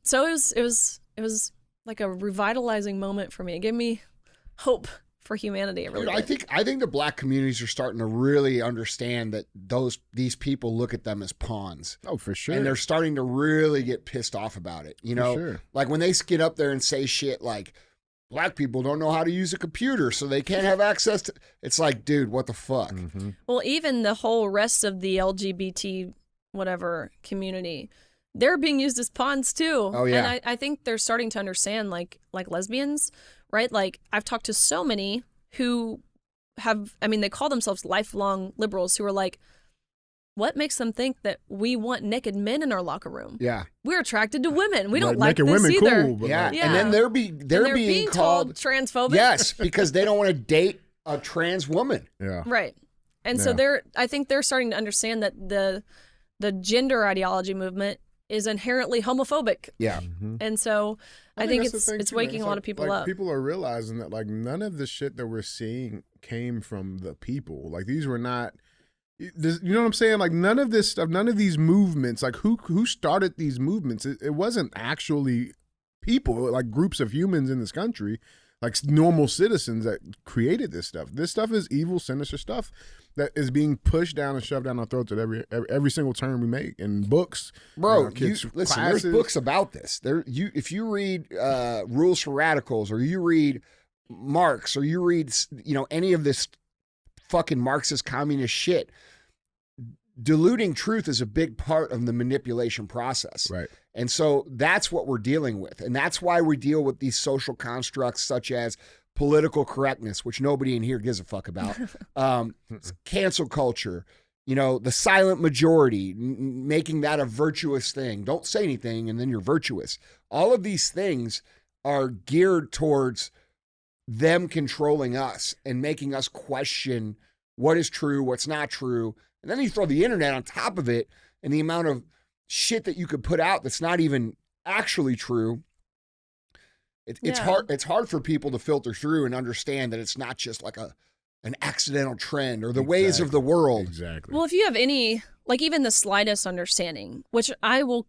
So it was like a revitalizing moment for me. It gave me hope for humanity. It really did. I think the black communities are starting to really understand that these people look at them as pawns. Oh, for sure. And they're starting to really get pissed off about it. Sure. Like when they get up there and say shit like, black people don't know how to use a computer, so they can't have access to. It's like, dude, what the fuck? Mm-hmm. Well, even the whole rest of the LGBT whatever community, they're being used as pawns too. Oh yeah. And I think they're starting to understand, like lesbians, right? Like I've talked to so many who they call themselves lifelong liberals, who are like, what makes them think that we want naked men in our locker room? Yeah. We're attracted to women. We don't like naked this women either. cool, but Yeah. like, And then they're being called transphobic. Yes, because they don't want to date a trans woman. yeah. Right. And so I think they're starting to understand that the gender ideology movement is inherently homophobic. Yeah. Mm-hmm. And so I think that's the thing it's too, waking man. a lot of people like, up. People are realizing that like none of the shit that we're seeing came from the people. Like these were not You know what I'm saying? Like none of this stuff, none of these movements, like who started these movements? It wasn't actually people, like groups of humans in this country, like normal citizens that created this stuff. This stuff is evil, sinister stuff that is being pushed down and shoved down our throats at every single turn we make in books. Bro, kids' listen, classes. there's books about this. If you read Rules for Radicals, or you read Marx, or you read any of this fucking Marxist communist shit, diluting truth is a big part of the manipulation process. Right. And so that's what we're dealing with. And that's why we deal with these social constructs such as political correctness, which nobody in here gives a fuck about, cancel culture, the silent majority, making that a virtuous thing. Don't say anything and then you're virtuous. All of these things are geared towards them controlling us and making us question what is true, what's not true. And then you throw the internet on top of it and the amount of shit that you could put out that's not even actually true. It's hard. It's hard for people to filter through and understand that it's not just like an accidental trend or the ways of the world. Exactly. Well, if you have any, like even the slightest understanding, which I will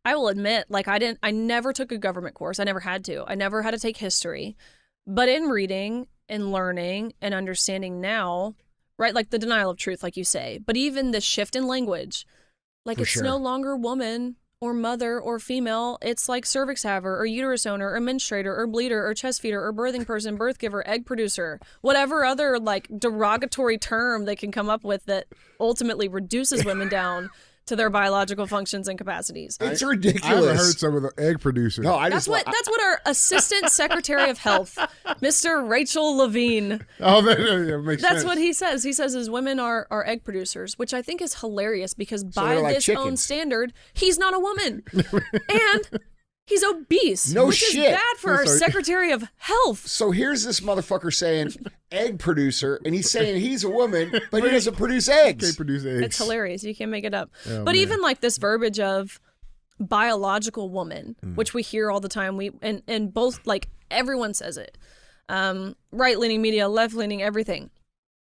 admit, like I never took a government course. I never had to. I never had to take history. But in reading and learning and understanding now, right, like the denial of truth, like you say, but even the shift in language, like it's no longer woman or mother or female. It's like cervix haver or uterus owner or menstruator or bleeder or chest feeder or birthing person, birth giver, egg producer, whatever other like derogatory term they can come up with that ultimately reduces women down to their biological functions and capacities. It's ridiculous. I haven't heard some of the egg producers. No, that's what our Assistant Secretary of Health, Mr. Rachel Levine. Oh, that makes sense. That's what he says. He says his women are egg producers, which I think is hilarious because by they're like this chickens. own standard, he's not a woman. And he's obese, No which shit. is bad for our Secretary of Health. So here's this motherfucker saying egg producer, and he's saying he's a woman, but he doesn't produce eggs. Can't produce eggs. It's hilarious. You can't make it up. Oh, but man. even like this verbiage of biological woman, which we hear all the time, and both, like, everyone says it. Right-leaning media, left-leaning, everything.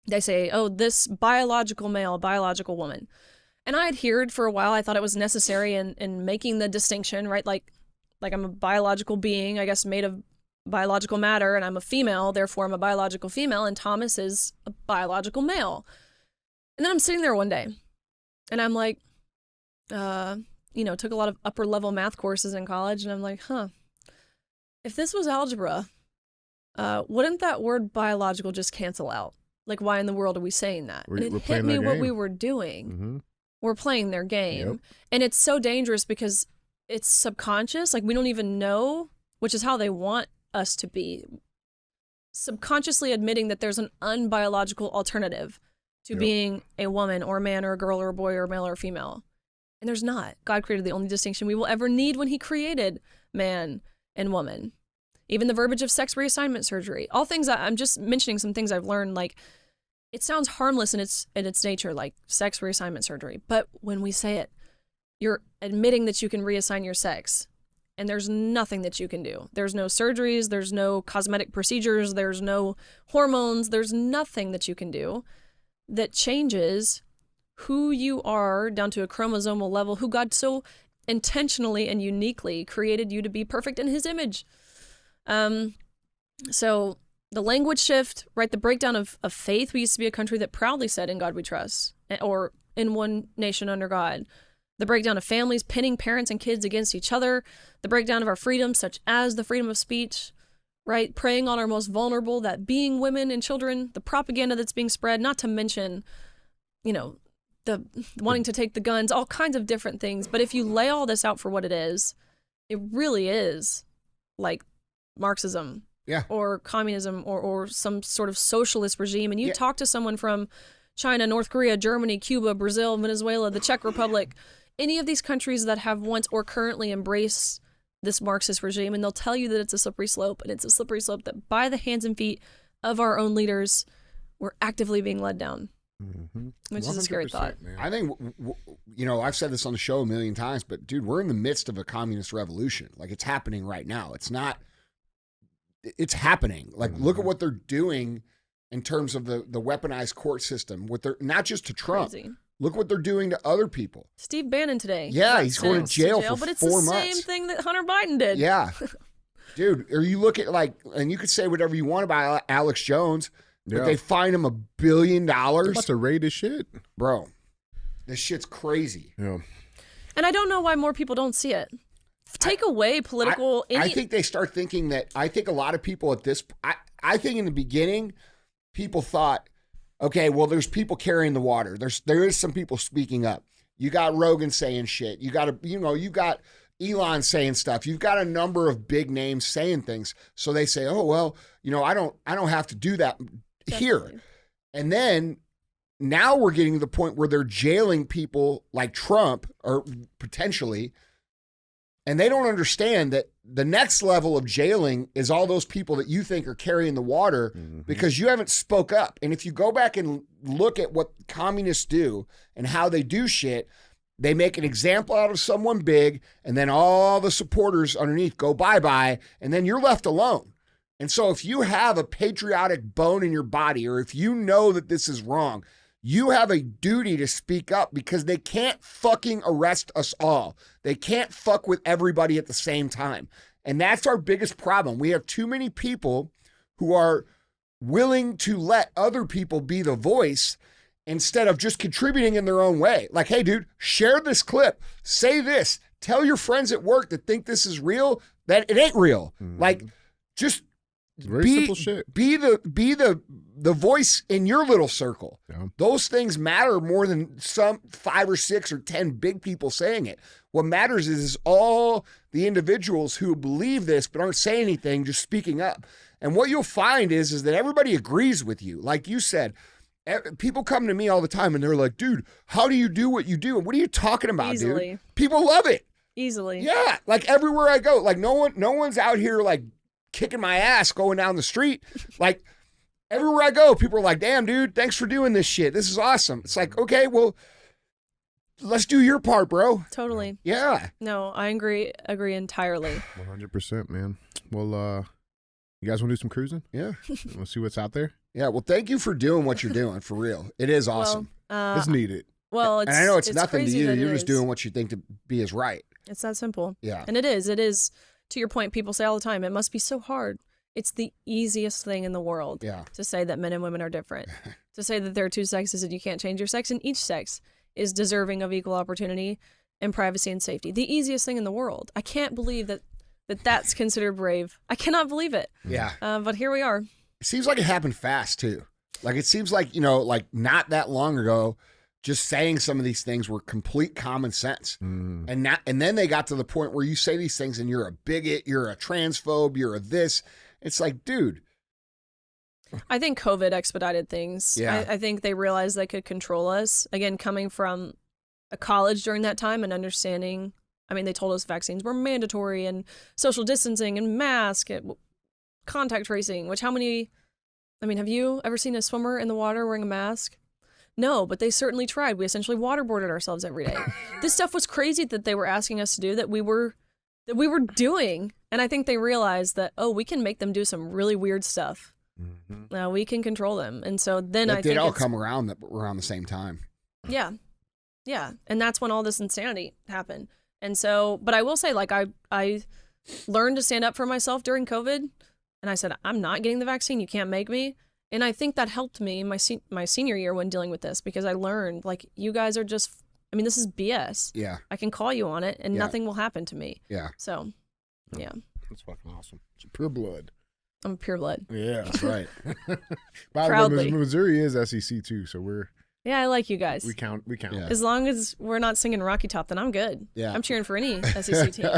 They say, oh, this biological male, biological woman. And I adhered for a while. I thought it was necessary in making the distinction, right? Like I'm a biological being, I guess, made of biological matter, and I'm a female, therefore I'm a biological female, and Thomas is a biological male. And then I'm sitting there one day, and I'm like, took a lot of upper level math courses in college, and I'm like, if this was algebra, wouldn't that word biological just cancel out? Like, why in the world are we saying that? And it hit me what we were doing. Mm-hmm. We're playing their game. Yep. And it's so dangerous because it's subconscious. Like, we don't even know, which is how they want us to be. Subconsciously admitting that there's an unbiological alternative to being a woman or a man or a girl or a boy or a male or a female. And there's not. God created the only distinction we will ever need when he created man and woman. Even the verbiage of sex reassignment surgery. All things, I'm just mentioning some things I've learned, like, it sounds harmless in its nature, like sex reassignment surgery. But when we say it, you're admitting that you can reassign your sex. And there's nothing that you can do. There's no surgeries, there's no cosmetic procedures, there's no hormones, there's nothing that you can do that changes who you are down to a chromosomal level, who God so intentionally and uniquely created you to be perfect in his image. So the language shift, right? The breakdown of faith. We used to be a country that proudly said, in God we trust, or in one nation under God. The breakdown of families, pitting parents and kids against each other. The breakdown of our freedoms, such as the freedom of speech, right? Preying on our most vulnerable, that being women and children, the propaganda that's being spread, not to mention, the wanting to take the guns, all kinds of different things. But if you lay all this out for what it is, it really is like Marxism. Yeah. Or communism or some sort of socialist regime. And you talk to someone from China, North Korea, Germany, Cuba, Brazil, Venezuela, the Czech Republic, any of these countries that have once or currently embraced this Marxist regime, and they'll tell you that it's a slippery slope, and it's a slippery slope that by the hands and feet of our own leaders, we're actively being led down, which is a scary thought. Man. I think, I've said this on the show a million times, but dude, we're in the midst of a communist revolution. Like, it's happening right now. It's happening. Like, look at what they're doing in terms of the weaponized court system. With their not just to Trump. Crazy. Look what they're doing to other people. Steve Bannon today. Yeah, he's going to jail for but it's 4 the months. same thing that Hunter Biden did. Yeah. Dude, or you look at and you could say whatever you want about Alex Jones, but they fined him $1 billion. They're about to raid his shit. Bro, this shit's crazy. Yeah. And I don't know why more people don't see it. Take away political... I think they start thinking that, I think a lot of people at this, I think in the beginning, people thought, okay, well, there's people carrying the water. There is some people speaking up. You got Rogan saying shit. You got you got Elon saying stuff. You've got a number of big names saying things. So they say, oh, well, I don't have to do that here. And then now we're getting to the point where they're jailing people like Trump, or potentially, and they don't understand that the next level of jailing is all those people that you think are carrying the water because you haven't spoke up. And if you go back and look at what communists do and how they do shit, they make an example out of someone big, and then all the supporters underneath go bye-bye, and then you're left alone. And so if you have a patriotic bone in your body, or if you know that this is wrong, you have a duty to speak up, because they can't fucking arrest us all. They can't fuck with everybody at the same time. And that's our biggest problem. We have too many people who are willing to let other people be the voice instead of just contributing in their own way. Like, hey, dude, share this clip. Say this. Tell your friends at work that think this is real that it ain't real. Like, just simple shit. Be the voice in your little circle. Yeah. Those things matter more than some 5 or 6 or 10 big people saying it. What matters is all the individuals who believe this but aren't saying anything, just speaking up. And what you'll find is that everybody agrees with you. Like you said, people come to me all the time and they're like, dude, how do you do what you do? What are you talking about, Easily. dude? People love it. Easily. Yeah, like everywhere I go. Like no one's out here like kicking my ass going down the street. Like everywhere I go, people are like, damn, dude, thanks for doing this shit. This is awesome. It's like, okay, well, let's do your part, bro. Totally. Yeah. No, I agree entirely. 100%, man. Well, you guys want to do some cruising? Yeah. Want to see what's out there? Yeah, well, thank you for doing what you're doing, for real. It is awesome. It's needed. Well, and I know it's nothing to crazy you. that You're it just is. doing what you think to be is right. It's that simple. Yeah. And it is. It is, to your point, people say all the time, it must be so hard. It's the easiest thing in the world to say that men and women are different. To say that there are two sexes and you can't change your sex, and each sex is deserving of equal opportunity and privacy and safety. The easiest thing in the world. I can't believe that's considered brave. I cannot believe it. Yeah. But here we are. It seems like it happened fast, too. Like, it seems like, like not that long ago, just saying some of these things were complete common sense. And then they got to the point where you say these things and you're a bigot, you're a transphobe, you're a this. It's like, dude. I think COVID expedited things. Yeah. I think they realized they could control us. Again, coming from a college during that time and understanding, I mean, they told us vaccines were mandatory and social distancing and mask, and contact tracing, which have you ever seen a swimmer in the water wearing a mask? No, but they certainly tried. We essentially waterboarded ourselves every day. This stuff was crazy that they were asking us to do, that we were doing. And I think they realized that, we can make them do some really weird stuff. Now we can control them. And so then I think they'd all come around the same time. Yeah. Yeah. And that's when all this insanity happened. And so, but I will say, like, I learned to stand up for myself during COVID. And I said, I'm not getting the vaccine. You can't make me. And I think that helped me my senior year when dealing with this, because I learned, like, you guys are just, this is BS. Yeah. I can call you on it and nothing will happen to me. Yeah. So, yeah. That's fucking awesome. It's pure blood. I'm pure blood. Yeah. That's right. By the way, Missouri is SEC too, so we're... Yeah, I like you guys. We count. Yeah. As long as we're not singing Rocky Top, then I'm good. Yeah. I'm cheering for any SEC team.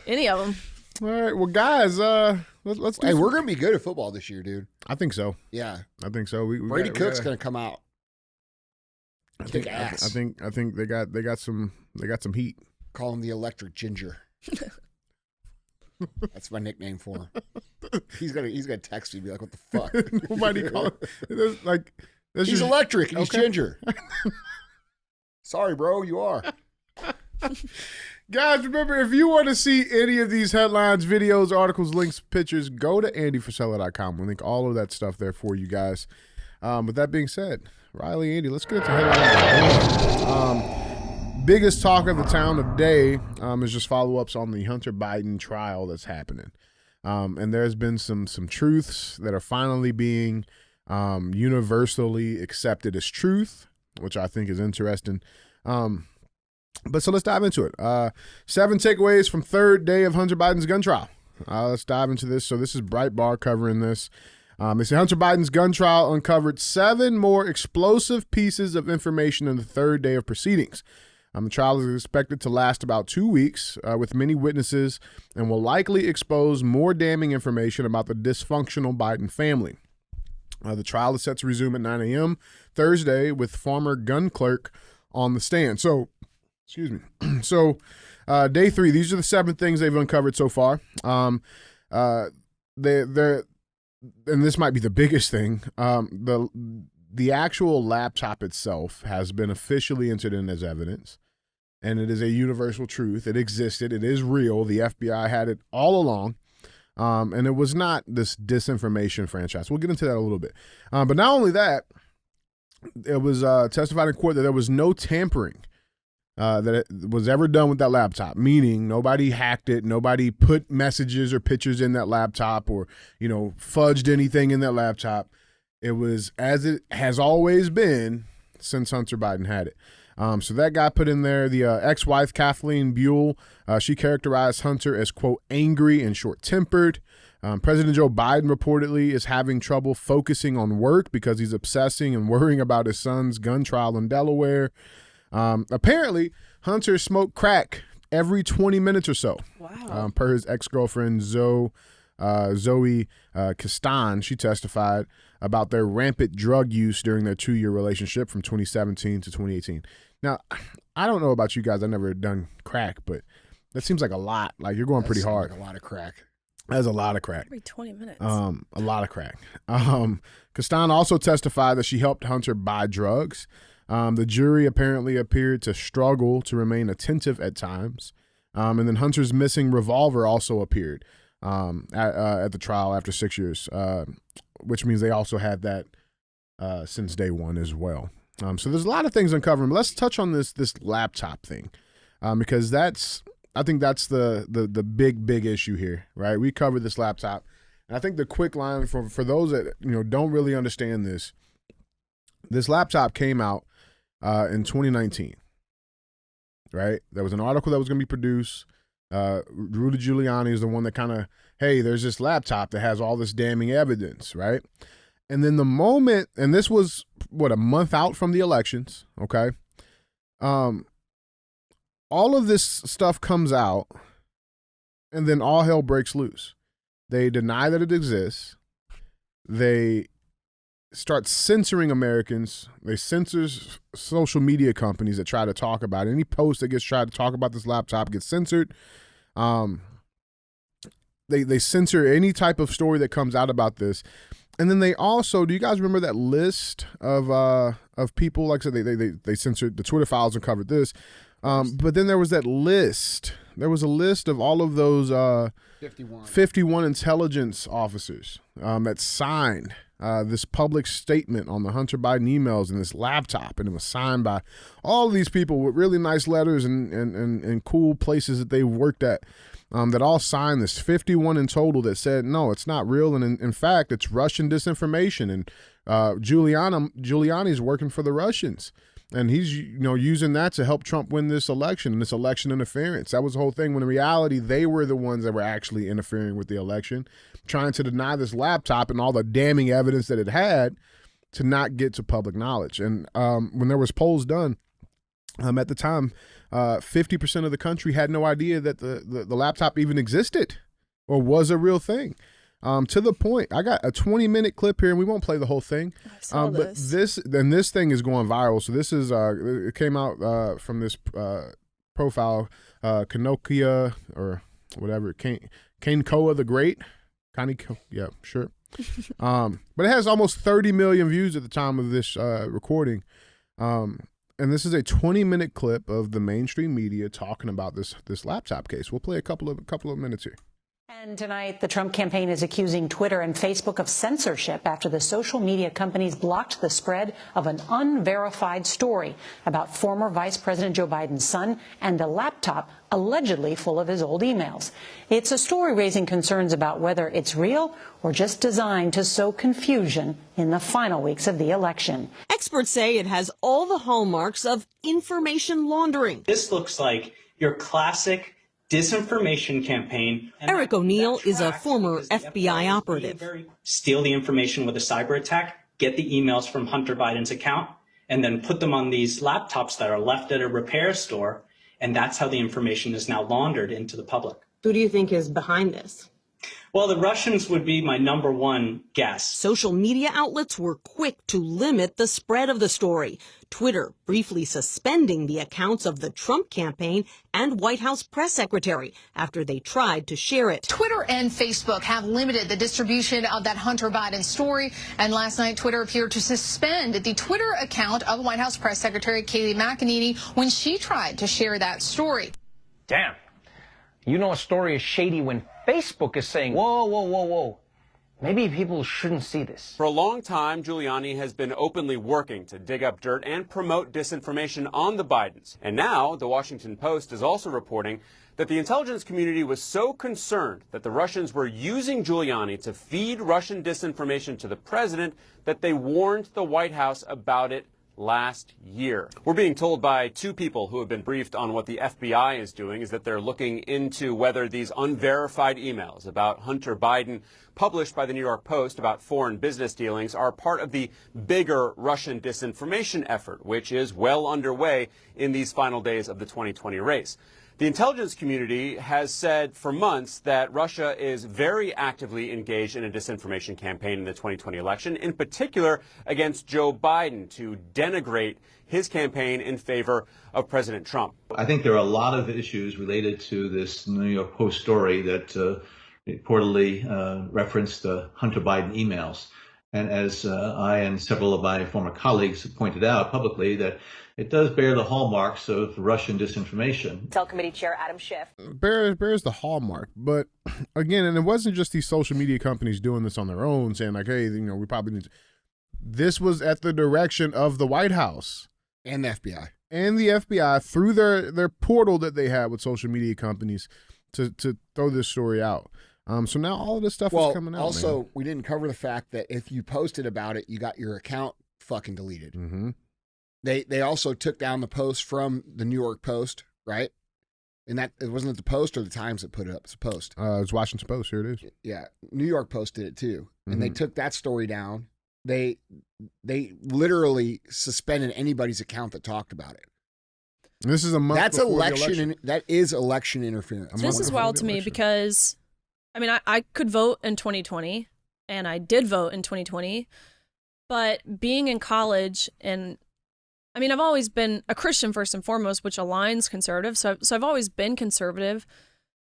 Any of them. All right. Well, guys, let's do we're going to be good at football this year, dude. I think so. Yeah. I think so. Brady Cook's going to come out. Kick ass. I think they got some heat. Call him the Electric Ginger. That's my nickname for him. He's gonna text me and be like, "What the fuck?" Nobody call him. He's electric and he's ginger. Sorry, bro, you are. Guys, remember, if you want to see any of these headlines, videos, articles, links, pictures, go to andyfrisella.com. We'll link all of that stuff there for you guys. With that being said, Riley, Andy, let's get into headlines. Biggest talk of the town today is just follow-ups on the Hunter Biden trial that's happening. And there's been some truths that are finally being universally accepted as truth, which I think is interesting. But so let's dive into it. 7 takeaways from third day of Hunter Biden's gun trial. Let's dive into this. So this is Breitbart covering this. They say Hunter Biden's gun trial uncovered 7 more explosive pieces of information in the third day of proceedings. The trial is expected to last about 2 weeks with many witnesses and will likely expose more damning information about the dysfunctional Biden family. The trial is set to resume at 9 a.m. Thursday with former gun clerk on the stand. So, So, day 3, these are the 7 things they've uncovered so far. And this might be the biggest thing. The actual laptop itself has been officially entered in as evidence, and it is a universal truth. It existed. It is real. The FBI had it all along, and it was not this disinformation franchise. We'll get into that a little bit. But not only that, it was testified in court that there was no tampering that was ever done with that laptop, meaning nobody hacked it, nobody put messages or pictures in that laptop or, fudged anything in that laptop. It was as it has always been since Hunter Biden had it. So that got put in there. The ex-wife, Kathleen Buell, she characterized Hunter as, quote, angry and short-tempered. President Joe Biden reportedly is having trouble focusing on work because he's obsessing and worrying about his son's gun trial in Delaware. Apparently, Hunter smoked crack every 20 minutes or so. Wow. Per his ex-girlfriend, Zoe Castan, she testified about their rampant drug use during their 2-year relationship from 2017 to 2018. Now, I don't know about you guys. I've never done crack, but that seems like a lot. Like, you're going pretty hard. Like a lot of crack. That's a lot of crack. Every 20 minutes. A lot of crack. Castan also testified that she helped Hunter buy drugs. The jury apparently appeared to struggle to remain attentive at times. And then Hunter's missing revolver also appeared at the trial after 6 years, which means they also had that since day one as well. So there's a lot of things uncovering. But let's touch on this laptop thing because I think that's the big issue here, right? We covered this laptop. And I think the quick line for those that don't really understand this laptop came out in 2019, right? There was an article that was going to be produced. Rudy Giuliani is the one that kind of, hey, there's this laptop that has all this damning evidence, right? And then the moment, and this was, a month out from the elections, okay? All of this stuff comes out, and then all hell breaks loose. They deny that it exists. They start censoring Americans. They censor social media companies that try to talk about it. Any post that gets tried to talk about this laptop gets censored. They censor any type of story that comes out about this. And then they also, do you guys remember that list of people? Like I said, they censored the Twitter files and covered this. But then there was that list. There was a list of all of those 51 intelligence officers that signed this public statement on the Hunter Biden emails and this laptop, and it was signed by all of these people with really nice letters and cool places that they worked at, that all signed this 51 in total that said, no, it's not real, and in fact, it's Russian disinformation, and Giuliani's working for the Russians. And he's, using that to help Trump win this election and this election interference. That was the whole thing, when in reality, they were the ones that were actually interfering with the election, trying to deny this laptop and all the damning evidence that it had to not get to public knowledge. And when there was polls done at the time, 50% of the country had no idea that the laptop even existed or was a real thing. To the point, I got a 20-minute clip here, and we won't play the whole thing. I saw but this thing is going viral. So this is it came out from this profile, Kanokia or whatever, Kanekoa the Great. Yeah, sure. But it has almost 30 million views at the time of this recording. And And this is a 20-minute clip of the mainstream media talking about this laptop case. We'll play a couple of minutes here. And tonight, the Trump campaign is accusing Twitter and Facebook of censorship after the social media companies blocked the spread of an unverified story about former Vice President Joe Biden's son and a laptop allegedly full of his old emails. It's a story raising concerns about whether it's real or just designed to sow confusion in the final weeks of the election. Experts say it has all the hallmarks of information laundering. This looks like your classic disinformation campaign. Eric O'Neill is a former FBI operative. Steal the information with a cyber attack, get the emails from Hunter Biden's account, and then put them on these laptops that are left at a repair store. And that's how the information is now laundered into the public. Who do you think is behind this? Well, the Russians would be my number one guess. Social media outlets were quick to limit the spread of the story. Twitter briefly suspending the accounts of the Trump campaign and White House press secretary after they tried to share it. Twitter and Facebook have limited the distribution of that Hunter Biden story. And last night, Twitter appeared to suspend the Twitter account of White House press secretary Kayleigh McEnany when she tried to share that story. Damn. You know a story is shady when Facebook is saying, whoa, whoa, whoa, whoa. Maybe people shouldn't see this. For a long time, Giuliani has been openly working to dig up dirt and promote disinformation on the Bidens. And now, the Washington Post is also reporting that the intelligence community was so concerned that the Russians were using Giuliani to feed Russian disinformation to the president that they warned the White House about it last year. We're being told by two people who have been briefed on what the FBI is doing is that they're looking into whether these unverified emails about Hunter Biden published by the New York Post about foreign business dealings are part of the bigger Russian disinformation effort, which is well underway in these final days of the 2020 race. The intelligence community has said for months that Russia is very actively engaged in a disinformation campaign in the 2020 election, in particular against Joe Biden to denigrate his campaign in favor of President Trump. I think there are a lot of issues related to this New York Post story that reportedly referenced Hunter Biden emails. And as I and several of my former colleagues have pointed out publicly, that it does bear the hallmarks of Russian disinformation. Intel Committee Chair Adam Schiff. Bears the hallmark. But again, and it wasn't just these social media companies doing this on their own, saying like, hey, we probably need to. This was at the direction of the White House. And the FBI. And the FBI through their portal that they had with social media companies to throw this story out. So now all of this stuff is coming out. Also, man. we didn't cover the fact that if you posted about it, you got your account fucking deleted. Mm-hmm. They also took down the post from the New York Post, right? And that it wasn't the Post or the Times that put it up. It's a Post. It's Washington Post. Here it is. Yeah, New York Post did it too, and Mm-hmm. they took that story down. They literally suspended anybody's account that talked about it. This is a month. That's before election. That is election interference. This is wild to me because, I mean, I could vote in 2020, and I did vote in 2020, but being in college and I mean, I've always been a Christian first and foremost, which aligns conservative. So I've always been conservative,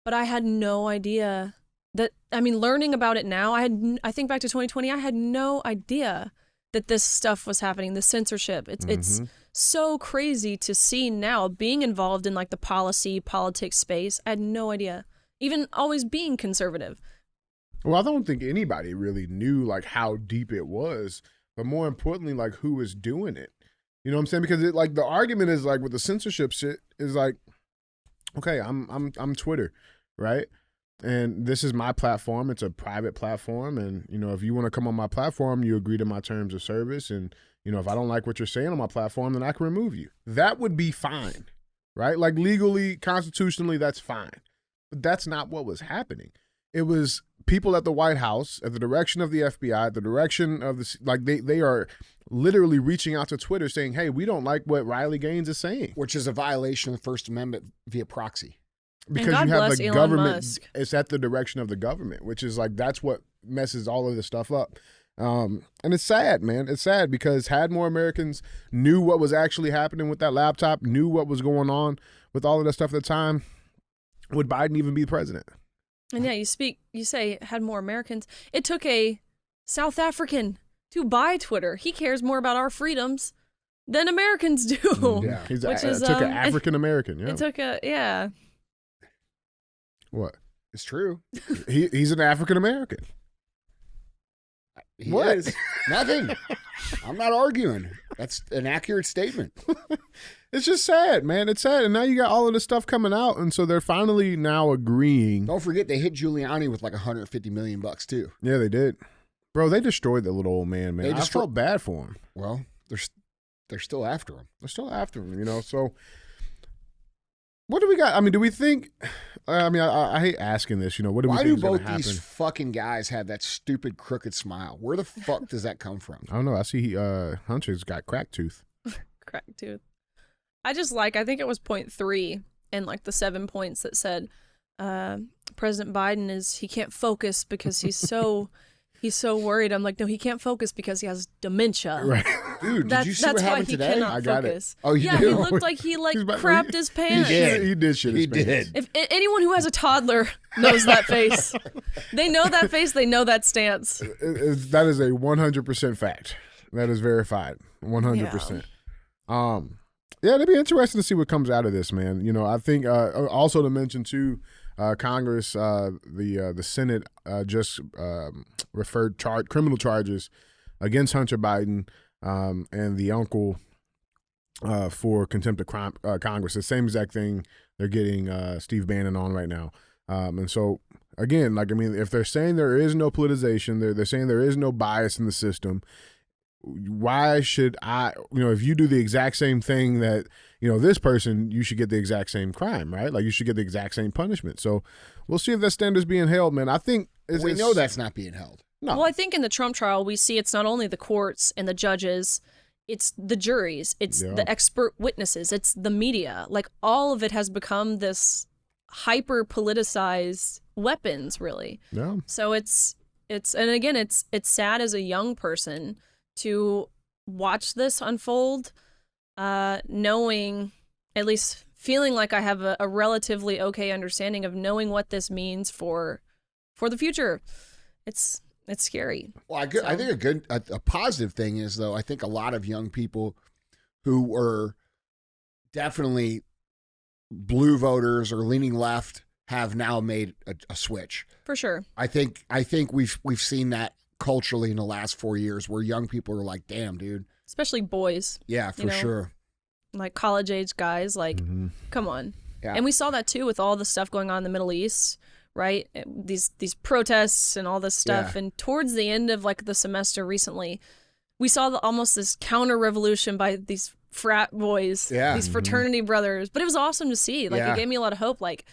but I had no idea that, I mean, learning about it now, I think back to 2020, I had no idea that this stuff was happening, the censorship. It's so crazy to see now being involved in like the politics space. I had no idea, even always being conservative. Well, I don't think anybody really knew like how deep it was, but more importantly, like who was doing it. You know what I'm saying? Because it, like the argument is like with the censorship shit is like, okay, I'm Twitter, right? And this is my platform. It's a private platform, and if you want to come on my platform, you agree to my terms of service, and if I don't like what you're saying on my platform, then I can remove you. That would be fine, right? Like legally, constitutionally, that's fine. But that's not what was happening. It was people at the White House, at the direction of the FBI, at the direction of the they are literally reaching out to Twitter saying, hey, we don't like what Riley Gaines is saying. Which is a violation of the First Amendment via proxy. Because and God you have bless the Elon government, Musk. It's at the direction of the government, which is like, that's what messes all of this stuff up. And it's sad, man. It's sad because had more Americans knew what was actually happening with that laptop, knew what was going on with all of that stuff at the time, would Biden even be president? And yeah, you say had more Americans. It took a South African to buy Twitter. He cares more about our freedoms than Americans do. Yeah, Which it took an African American. Yeah, it took a What? It's true. He's an African American. He What? is. Nothing. I'm not arguing. That's an accurate statement. It's just sad, man. It's sad. And now you got all of this stuff coming out. And so they're finally now agreeing. Don't forget they hit Giuliani with like $150 million too. Yeah, they did. Bro, they destroyed that little old man, man. I felt bad for him. Well, they're still after him. They're still after him, you know. So what do we got? I mean, do we think I hate asking this, you know, what do we think is going to happen? Why do both these fucking guys have that stupid crooked smile? Where the fuck does that come from? I don't know. I see Hunter's got crack tooth. crack tooth. I think it was point 3 and like the 7 points that said President Biden he can't focus because he's so worried. I'm like, no, he can't focus because he has dementia. Right. Dude, did you see what happened today? That's why he cannot I got focus. it. Oh, you yeah, do? he looked like he crapped his pants. He did shit his pants. If anyone who has a toddler knows that face, they know that face, they know that stance. That is a 100% fact. That is verified. 100%. Yeah, it'd be interesting to see what comes out of this, man. You know, I think also to mention too, Congress, the Senate just referred criminal charges against Hunter Biden and the uncle for contempt of Congress. The same exact thing they're getting Steve Bannon on right now. And so, again, if they're saying there is no politicization, they're saying there is no bias in the system, why should if you do the exact same thing that, this person, you should get the exact same crime, right? Like you should get the exact same punishment. So we'll see if that standard's being held, man. I think we know that's not being held. No. Well, I think in the Trump trial, we see it's not only the courts and the judges, it's the juries, it's the expert witnesses, it's the media. Like all of it has become this hyper politicized weapons, really. Yeah. So it's and again, it's sad as a young person to watch this unfold, knowing, at least feeling like I have a relatively okay understanding of knowing what this means for the future. It's scary. Well, I think a positive thing is, though, I think a lot of young people who were definitely blue voters or leaning left have now made a switch. For sure. I think we've seen that culturally in the last 4 years where young people are like, damn, dude. Especially boys. Yeah, for sure. Like college age guys, like, come on. Yeah. And we saw that too with all the stuff going on in the Middle East, right? These protests and all this stuff. Yeah. And towards the end of like the semester recently, we saw almost this counter revolution by these frat boys, these fraternity brothers. But it was awesome to see. Like it gave me a lot of hope. Like,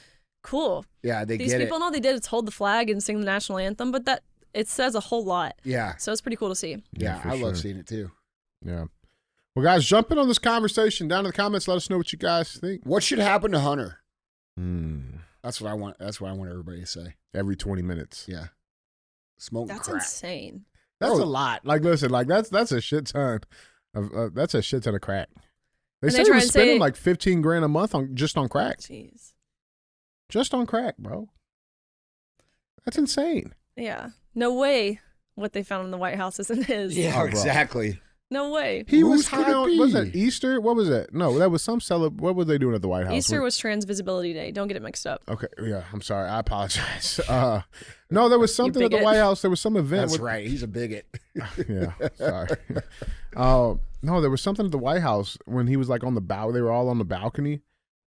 cool. Yeah, these people and all they did is hold the flag and sing the national anthem, but that it says a whole lot. Yeah. So it's pretty cool to see. Yeah, I love seeing it too. Yeah. Well, guys, jump in on this conversation down in the comments. Let us know what you guys think. What should happen to Hunter? That's what I want. That's what I want everybody to say. Every 20 minutes. Yeah. Smoking That's crack. insane. That's a lot. Like, listen, like that's a shit ton of that's a shit ton of crack. They say he was spending like $15,000 a month just on crack. Jeez. Just on crack, bro. That's insane. Yeah. No way what they found in the White House isn't his. Yeah, exactly. No way. He was high on, was that Easter? What was that? No, that was some what were they doing at the White House? Easter was Trans Visibility Day. Don't get it mixed up. Okay, yeah, I'm sorry. I apologize. No, there was something at the White House. There was some event. That's right. He's a bigot. Yeah, sorry. No, there was something at the White House when he was like on the bow. They were all on the balcony,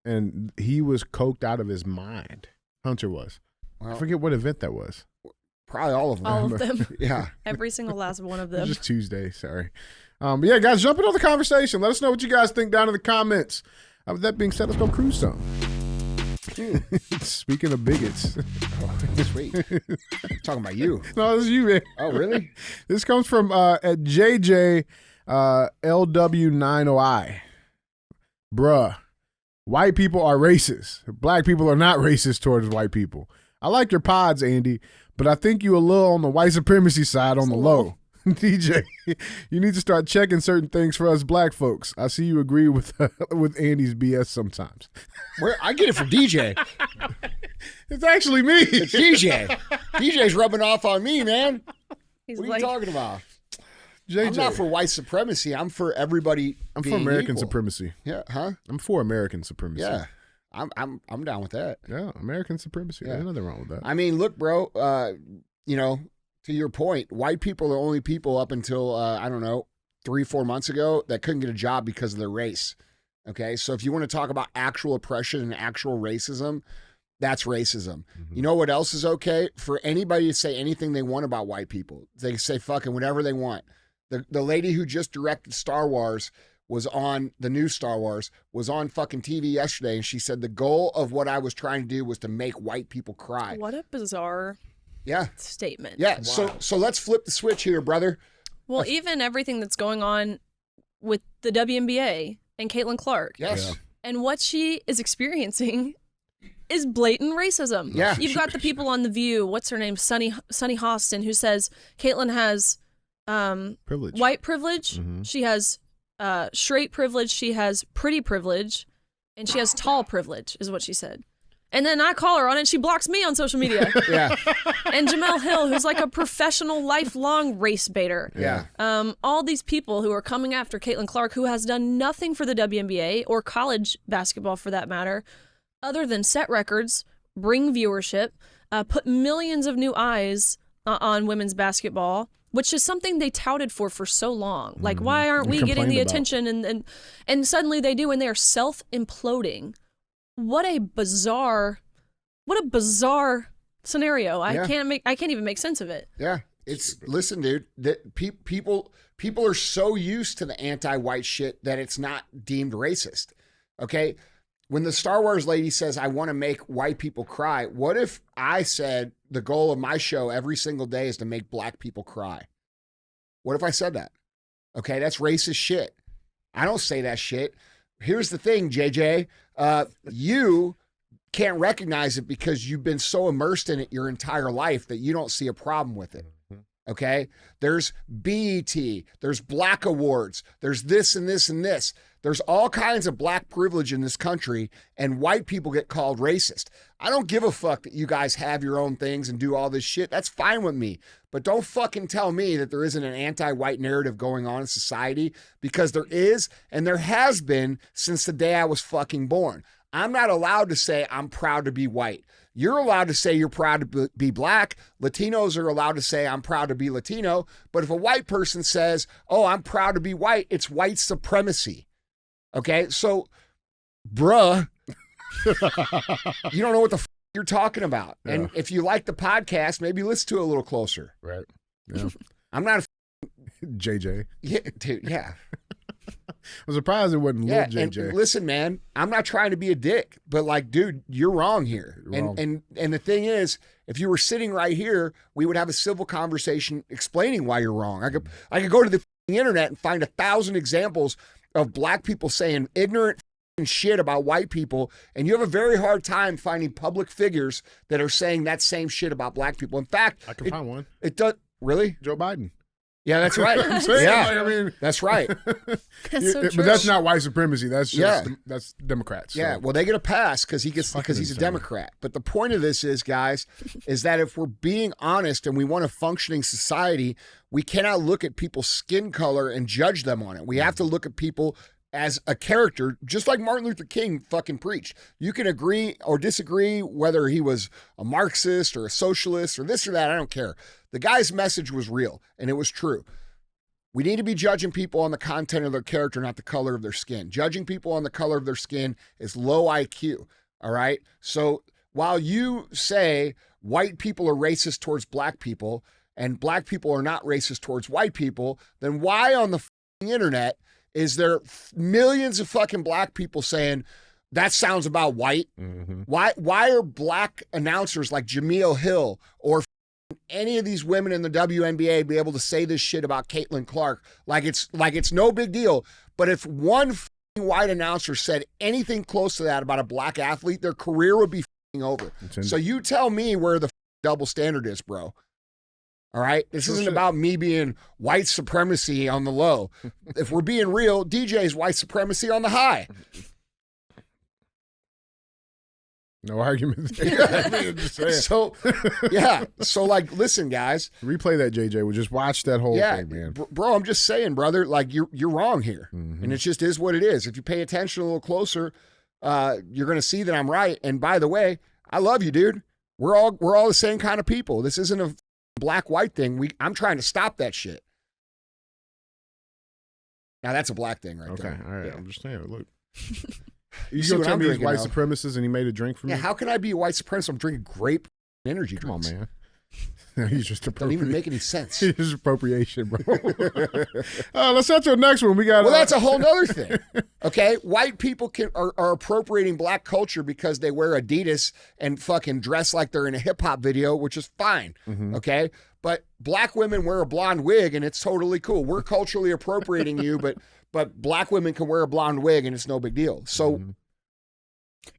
and he was coked out of his mind. Hunter was. Well, I forget what event that was. Probably all of them. All of them. Yeah. Every single last one of them. It was just Tuesday. Sorry. But yeah, guys, jump into the conversation. Let us know what you guys think down in the comments. With that being said, let's go cruise some. Speaking of bigots. Oh, sweet. Talking about you. No, this is you, man. Oh, really? This comes from at JJ LW90I. Bruh, white people are racist. Black people are not racist towards white people. I like your pods, Andy, but I think you a little on the white supremacy side on the low. DJ, you need to start checking certain things for us black folks. I see you agree with Andy's BS sometimes. I get it from DJ. It's actually me. It's DJ. DJ's rubbing off on me, man. He's what are you talking about? JJ. I'm not for white supremacy. I'm for everybody. I'm for being American equal. supremacy. Yeah, huh? I'm for American supremacy. Yeah, I'm down with that. Yeah, American supremacy. Yeah. There's nothing wrong with that. I mean, look, bro. To your point, white people are the only people up until I don't know 3-4 months ago that couldn't get a job because of their race. Okay, so if you want to talk about actual oppression and actual racism, that's racism. Mm-hmm. You know what else is okay? For anybody to say anything they want about white people. They can say fucking whatever they want. The lady who just directed Star Wars was on the new Star Wars, was on fucking TV yesterday, and she said the goal of what I was trying to do was to make white people cry. What a bizarre statement. Yeah. So let's flip the switch here, brother. Well, even everything that's going on with the WNBA and Caitlin Clark. Yes. Yeah. And what she is experiencing is blatant racism. Yeah. You've got the people on The View, what's her name? Sunny Hostin, who says Caitlin has Privilege. white privilege. Mhm. She has straight privilege. She has pretty privilege. And she has tall privilege, is what she said. And then I call her on it, and she blocks me on social media. Yeah. And Jamel Hill, who's like a professional, lifelong race baiter. Yeah. All these people who are coming after Caitlin Clark, who has done nothing for the WNBA or college basketball for that matter, other than set records, bring viewership, put millions of new eyes on women's basketball, which is something they touted for so long. Like, why aren't we getting the attention? And suddenly they do, and they are self-imploding. What a bizarre scenario. I can't even make sense of it. Yeah. Listen, dude, that people are so used to the anti-white shit that it's not deemed racist. Okay? When the Star Wars lady says, I want to make white people cry, what if I said the goal of my show every single day is to make black people cry? What if I said that? Okay, that's racist shit. I don't say that shit. Here's the thing, JJ. You can't recognize it because you've been so immersed in it your entire life that you don't see a problem with it. Okay? There's BET, there's Black Awards, there's this and this and this. There's all kinds of black privilege in this country, and white people get called racist. I don't give a fuck that you guys have your own things and do all this shit. That's fine with me. But don't fucking tell me that there isn't an anti-white narrative going on in society, because there is, and there has been since the day I was fucking born. I'm not allowed to say I'm proud to be white. You're allowed to say you're proud to be black. Latinos are allowed to say I'm proud to be Latino. But if a white person says, oh, I'm proud to be white, it's white supremacy. Okay, so, bruh, you don't know what the you're talking about. Yeah. And if you like the podcast, maybe listen to it a little closer. Right. Yeah. I'm not JJ. Yeah, dude, yeah. I'm surprised it wasn't Yeah, little JJ. and listen, man, I'm not trying to be a dick, but like, dude, you're wrong here. You're wrong. And the thing is, if you were sitting right here, we would have a civil conversation explaining why you're wrong. I could go to the internet and find 1,000 examples of black people saying ignorant shit about white people, and you have a very hard time finding public figures that are saying that same shit about black people. In fact, I can find one. It does really. Joe Biden. Yeah, that's right. I'm saying, yeah, like, I mean, that's right. That's so but true. that's not white supremacy. That's just that's Democrats. So. Yeah, well, they get a pass because he's fucking a insane. Democrat. But the point of this is, guys, is that if we're being honest and we want a functioning society, we cannot look at people's skin color and judge them on it. We have to look at people as a character, just like Martin Luther King fucking preached. You can agree or disagree whether he was a Marxist or a socialist or this or that. I don't care. The guy's message was real and it was true. We need to be judging people on the content of their character, not the color of their skin. Judging people on the color of their skin is low IQ, all right? So while you say white people are racist towards black people and black people are not racist towards white people, then why on the internet is there millions of fucking black people saying that sounds about white? Mm-hmm. Why are black announcers like Jameel Hill or any of these women in the WNBA be able to say this shit about Caitlin Clark like it's no big deal? But if one white announcer said anything close to that about a black athlete, their career would be over. So you tell me where the double standard is, bro. All right? This isn't about me being white supremacy on the low. If we're being real, DJ's white supremacy on the high. No argument there. I mean, just saying. So, yeah. So, like, listen, guys. Replay that, JJ. We'll just watch that whole thing, man. Bro, I'm just saying, brother, like, you're wrong here. And it just is what it is. If you pay attention a little closer, you're going to see that I'm right. And by the way, I love you, dude. We're all the same kind of people. This isn't a black-white thing. I'm trying to stop that shit. Now, that's a black thing right there. Okay, all right. Yeah. I'm just saying, look. You You see gonna what tell I'm me he's drinking white now? supremacist and he made a drink for me? Yeah, how can I be a white supremacist? I'm drinking grape energy Come on, drinks. man. He's just Doesn't even make any sense. It's just appropriation, bro. Let's get to the next one. We got. Well, that's a whole nother thing. Okay, white people are appropriating black culture because they wear Adidas and fucking dress like they're in a hip hop video, which is fine. Okay, but black women wear a blonde wig and it's totally cool. We're culturally appropriating you, but black women can wear a blonde wig and it's no big deal. So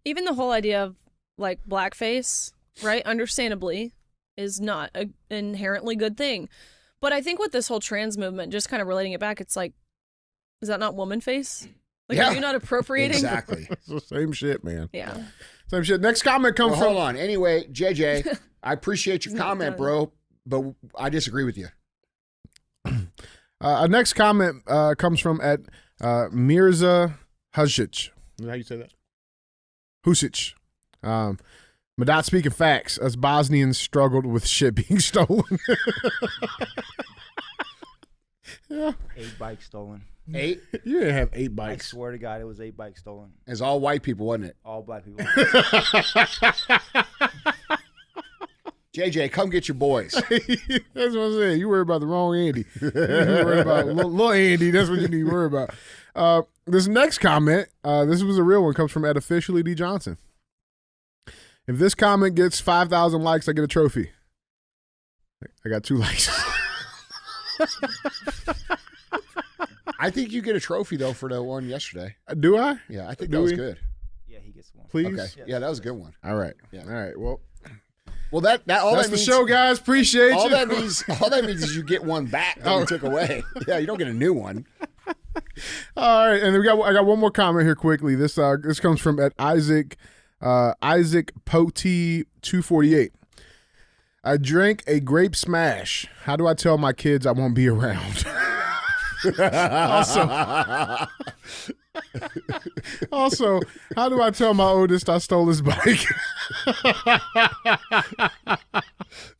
Even the whole idea of like blackface, right? Understandably, is not an inherently good thing. But I think with this whole trans movement, just kind of relating it back, it's like, is that not woman face? Like, Yeah. are you not appropriating? exactly. It's the same shit, man. Yeah. Same shit. Next comment comes Well, from. hold on. Anyway, JJ, I appreciate your He's not comment, done. bro, but I disagree with you. Our next comment comes from at Mirza Husic. Is that how you say that? Husic. Madat speaking facts. Us Bosnians struggled with shit being stolen. Yeah. 8 bikes stolen. 8 You didn't have 8 I bikes. swear to God, it was 8 bikes stolen. is all white people, wasn't it? All black people. JJ, come get your boys. That's what I'm saying. You worry about the wrong Andy. You worry about little Andy. That's what you need to worry about. This next comment, this was a real one, comes from Ed Officially D. Johnson. If this comment gets 5,000 likes, I get a trophy. I got 2 likes. I think you get a trophy, though, for the one yesterday. Do I? Yeah, I think Do that was we? good. Yeah, he gets one. Please? Okay. Yeah, that was a good one. All right. Yeah. All right. Well, Well, that all that's that the means, show, guys. Appreciate all you. that means is you get one back that we took away. Yeah, you don't get a new one. All right, and I got one more comment here quickly. This comes from at Isaac Poti 248. I drank a grape smash. How do I tell my kids I won't be around? Also, how do I tell my oldest I stole his bike?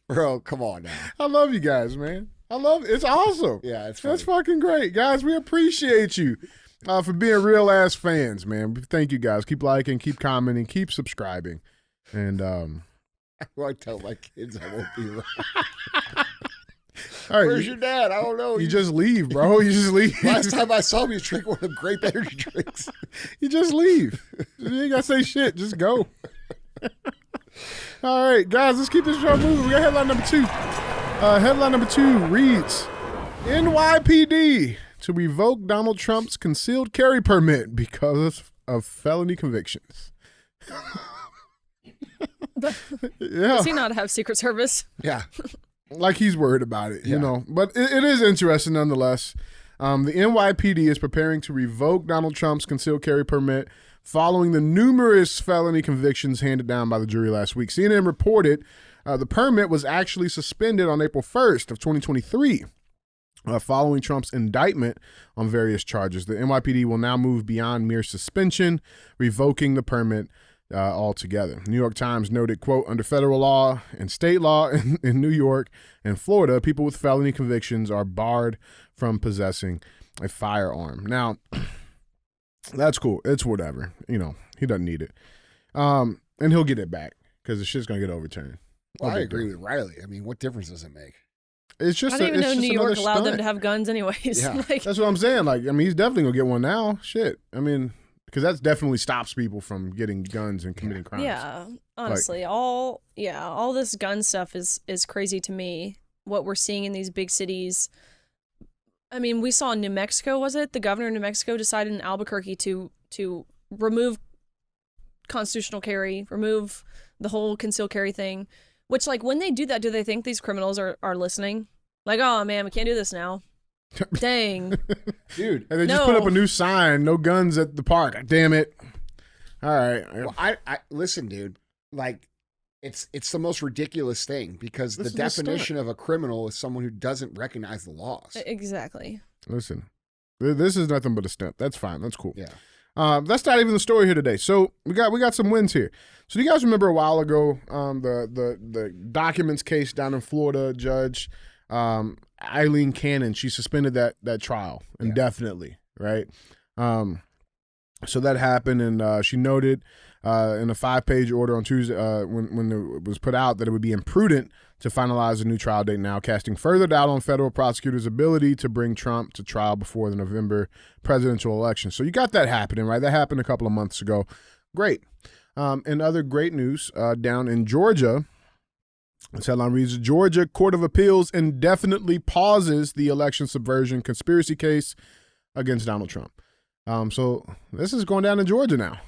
Bro, come on now. I love you guys, man. I love it. It's awesome. Yeah, it's That's funny. fucking great. Guys, we appreciate you for being real ass fans, man. Thank you guys. Keep liking, keep commenting, keep subscribing. And I tell my kids I won't be around. all right, Where's your dad? I don't know. you just leave, bro. You just leave. Last time I saw him, he was drinking one of them grape energy drinks. You just leave. You ain't gotta say shit. Just go. All right, guys, let's keep this show moving. We got headline number 2. Headline number 2 reads, NYPD to revoke Donald Trump's concealed carry permit because of felony convictions. Yeah. Does he not have Secret Service? Yeah. Like he's worried about it, you Yeah. know. But it is interesting nonetheless. The NYPD is preparing to revoke Donald Trump's concealed carry permit following the numerous felony convictions handed down by the jury last week. CNN reported the permit was actually suspended on April 1st of 2023 following Trump's indictment on various charges. The NYPD will now move beyond mere suspension, revoking the permit altogether. New York Times noted, quote, under federal law and state law in New York and Florida, people with felony convictions are barred from possessing a firearm. Now, that's cool. It's whatever. You know, he doesn't need it. And he'll get it back because the shit's going to get overturned. Well, I agree with Riley. I mean, what difference does it make? It's just I didn't even know it's New just York another allowed them stunt. to have guns anyways. Yeah. Like, That's what I'm saying. Like, I mean, he's definitely going to get one now. Shit. I mean, because that definitely stops people from getting guns and committing crimes. yeah, honestly, all this gun stuff is crazy to me. What we're seeing in these big cities. I mean, we saw in New Mexico, was it? The governor of New Mexico decided in Albuquerque to remove constitutional carry, remove the whole concealed carry thing. Which, like, when they do that, do they think these criminals are listening? Like, oh man, we can't do this now. Dang. Dude. And they just put up a new sign, no guns at the park. Damn it. All right. Well, I listen, dude. like it's the most ridiculous thing because This the is a stunt. definition of a criminal is someone who doesn't recognize the laws. Exactly. Listen, this is nothing but a stunt. That's fine. That's cool. Yeah. That's not even the story here today. So we got some wins here. So do you guys remember a while ago the documents case down in Florida? Judge Eileen Cannon, she suspended that trial indefinitely, right? So that happened, and she noted in a 5-page order on Tuesday when it was put out that it would be imprudent to finalize a new trial date now, casting further doubt on federal prosecutors' ability to bring Trump to trial before the November presidential election. So you got that happening, right? That happened a couple of months ago. Great. And other great news down in Georgia. This headline reads, Georgia Court of Appeals indefinitely pauses the election subversion conspiracy case against Donald Trump. So this is going down in Georgia now,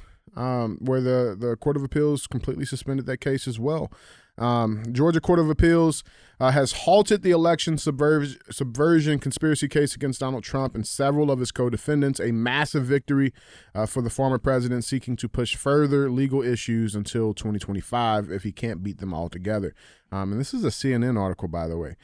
where the Court of Appeals completely suspended that case as well. Georgia Court of Appeals has halted the election subversion conspiracy case against Donald Trump and several of his co-defendants, a massive victory for the former president seeking to push further legal issues until 2025 if he can't beat them all together. And this is a CNN article, by the way.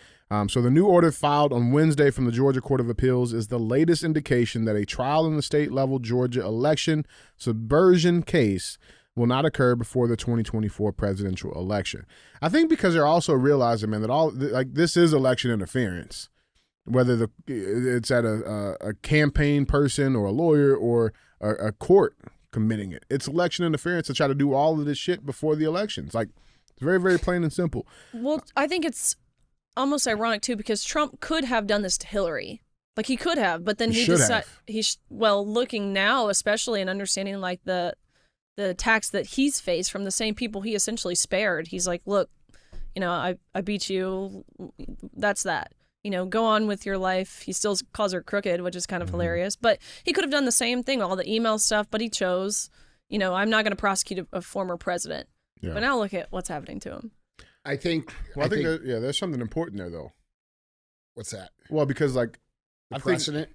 So the new order filed on Wednesday from the Georgia Court of Appeals is the latest indication that a trial in the state-level Georgia election subversion case will not occur before the 2024 presidential election. I think because they're also realizing, man, that this is election interference, whether it's at a campaign person or a lawyer or a court committing it. It's election interference to try to do all of this shit before the elections. Like, it's very, very plain and simple. Well, I think it's almost ironic too because Trump could have done this to Hillary. Like he could have, but then he decided looking now, especially and understanding like the attacks that he's faced from the same people he essentially spared. He's like, look, I beat you. That's that. Go on with your life. He still calls her crooked, which is kind of hilarious. But he could have done the same thing, all the email stuff, but he chose, I'm not going to prosecute a former president. Yeah. But now look at what's happening to him. I think there's something important there, though. What's that? Well, because the precedent?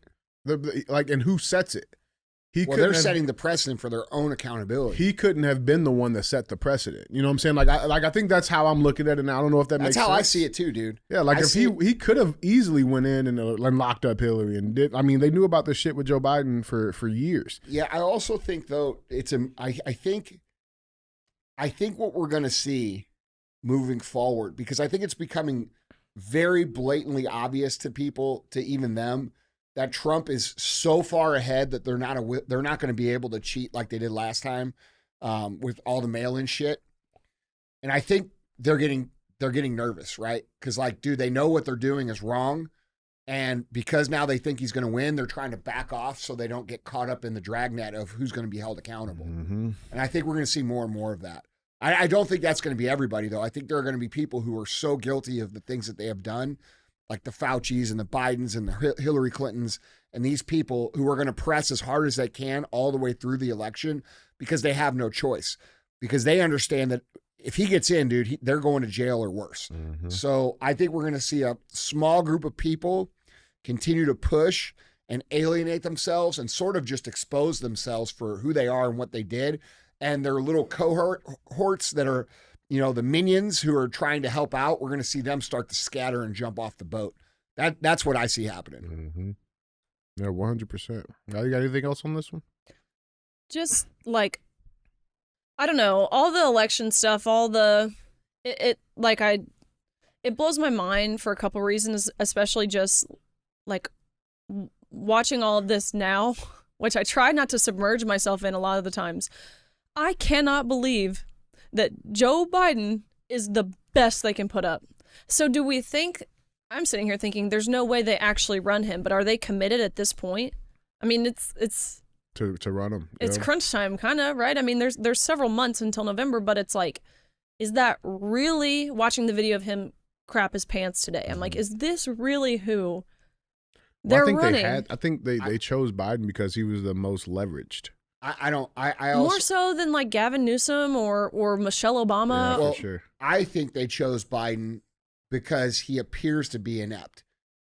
And who sets it? They're setting the precedent for their own accountability. He couldn't have been the one that set the precedent. You know what I'm saying? I think that's how I'm looking at it now. I don't know if that makes sense. That's how I see it too, dude. Yeah, if he could have easily went in and locked up Hillary and did. I mean, they knew about this shit with Joe Biden for years. Yeah, I also think though I think what we're going to see moving forward, because I think it's becoming very blatantly obvious to people, to even them, that Trump is so far ahead that they're not going to be able to cheat like they did last time with all the mail-in shit. And I think they're getting nervous, right? Because dude, they know what they're doing is wrong, and because now they think he's going to win, they're trying to back off so they don't get caught up in the dragnet of who's going to be held accountable. Mm-hmm. And I think we're going to see more and more of that. I don't think that's going to be everybody, though. I think there are going to be people who are so guilty of the things that they have done, like the Faucis and the Bidens and the Hillary Clintons, and these people who are going to press as hard as they can all the way through the election because they have no choice, because they understand that if he gets in, dude, they're going to jail or worse. Mm-hmm. So I think we're going to see a small group of people continue to push and alienate themselves and sort of just expose themselves for who they are and what they did. And their little cohorts that are, the minions who are trying to help out, we're going to see them start to scatter and jump off the boat. That's what I see happening. Mm-hmm. Yeah, 100%. Now, you got anything else on this one? Just I don't know, all the election stuff, it blows my mind for a couple reasons, especially just watching all of this now, which I try not to submerge myself in a lot of the times. I cannot believe that Joe Biden is the best they can put up. So do we think, I'm sitting here thinking there's no way they actually run him, but are they committed at this point? I mean, it's to run him. It's crunch time kind of, right? I mean, there's several months until November, but it's is that really, watching the video of him crap his pants today, I'm like, is this really who they're running? I think they chose Biden because he was the most leveraged. I also, more so than Gavin Newsom or Michelle Obama. Yeah, well, for sure. I think they chose Biden because he appears to be inept.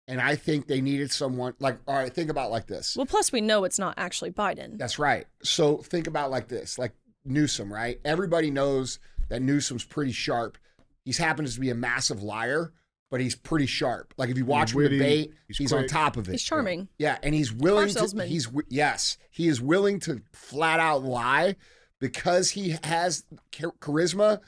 And I think they needed someone all right, think about like this. Well, plus we know it's not actually Biden. That's right. So think about like this, like Newsom, right? Everybody knows that Newsom's pretty sharp. He happens to be a massive liar, but he's pretty sharp. Like if you watch him debate, he's on top of it. He's charming. Yeah, and he's willing Car salesman. he is willing to flat out lie because he has charisma.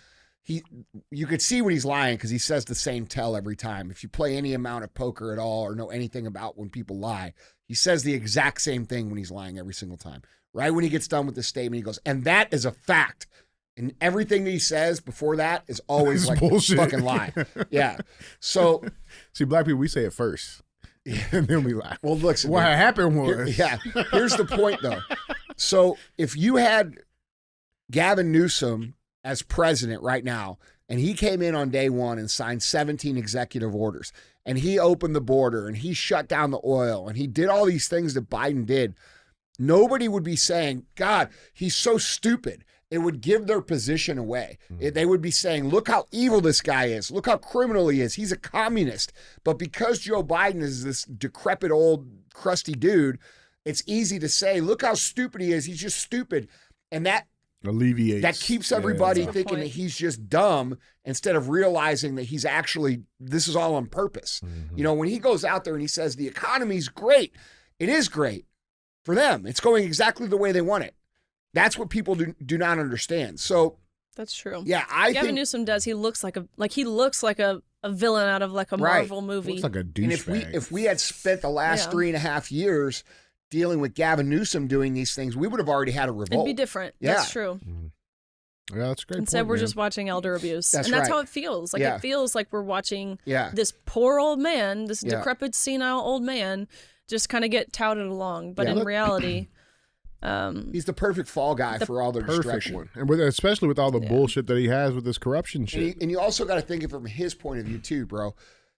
You could see when he's lying because he says the same tell every time. If you play any amount of poker at all or know anything about when people lie, he says the exact same thing when he's lying every single time. Right when he gets done with the statement, he goes, and that is a fact. And everything that he says before that is always like bullshit. Fucking lie. Yeah. So see, black people, we say it first. And then we lie. Well, look, what happened was. Here's the point though. So if you had Gavin Newsom as president right now, and he came in on day one and signed 17 executive orders, and he opened the border and he shut down the oil and he did all these things that Biden did, nobody would be saying, God, he's so stupid. It would give their position away. They would be saying, look how evil this guy is. Look how criminal he is. He's a communist. But because Joe Biden is this decrepit old crusty dude, it's easy to say, look how stupid he is. He's just stupid. And that alleviates. That keeps everybody thinking that he's just dumb instead of realizing that he's actually, this is all on purpose. You know, when he goes out there and he says the economy's great, it is great for them. It's going exactly the way they want it. That's what people do not understand. So that's true. Yeah, Gavin Newsom does. He looks like a villain out of like a Marvel movie. Looks like a douchebag. And if we had spent the last 3.5 years dealing with Gavin Newsom doing these things, we would have already had a revolt. It'd be different. Yeah. That's true. Yeah, that's a great. Instead, point, we're man. just watching elder abuse, That's and that's right. how it feels. Like it feels like we're watching Yeah. this poor old man, this decrepit, senile old man, just kind of get touted along. But in reality, he's the perfect fall guy for all their destruction. One. And especially with all the bullshit that he has with this corruption shit. And you also got to think of it from his point of view too, bro.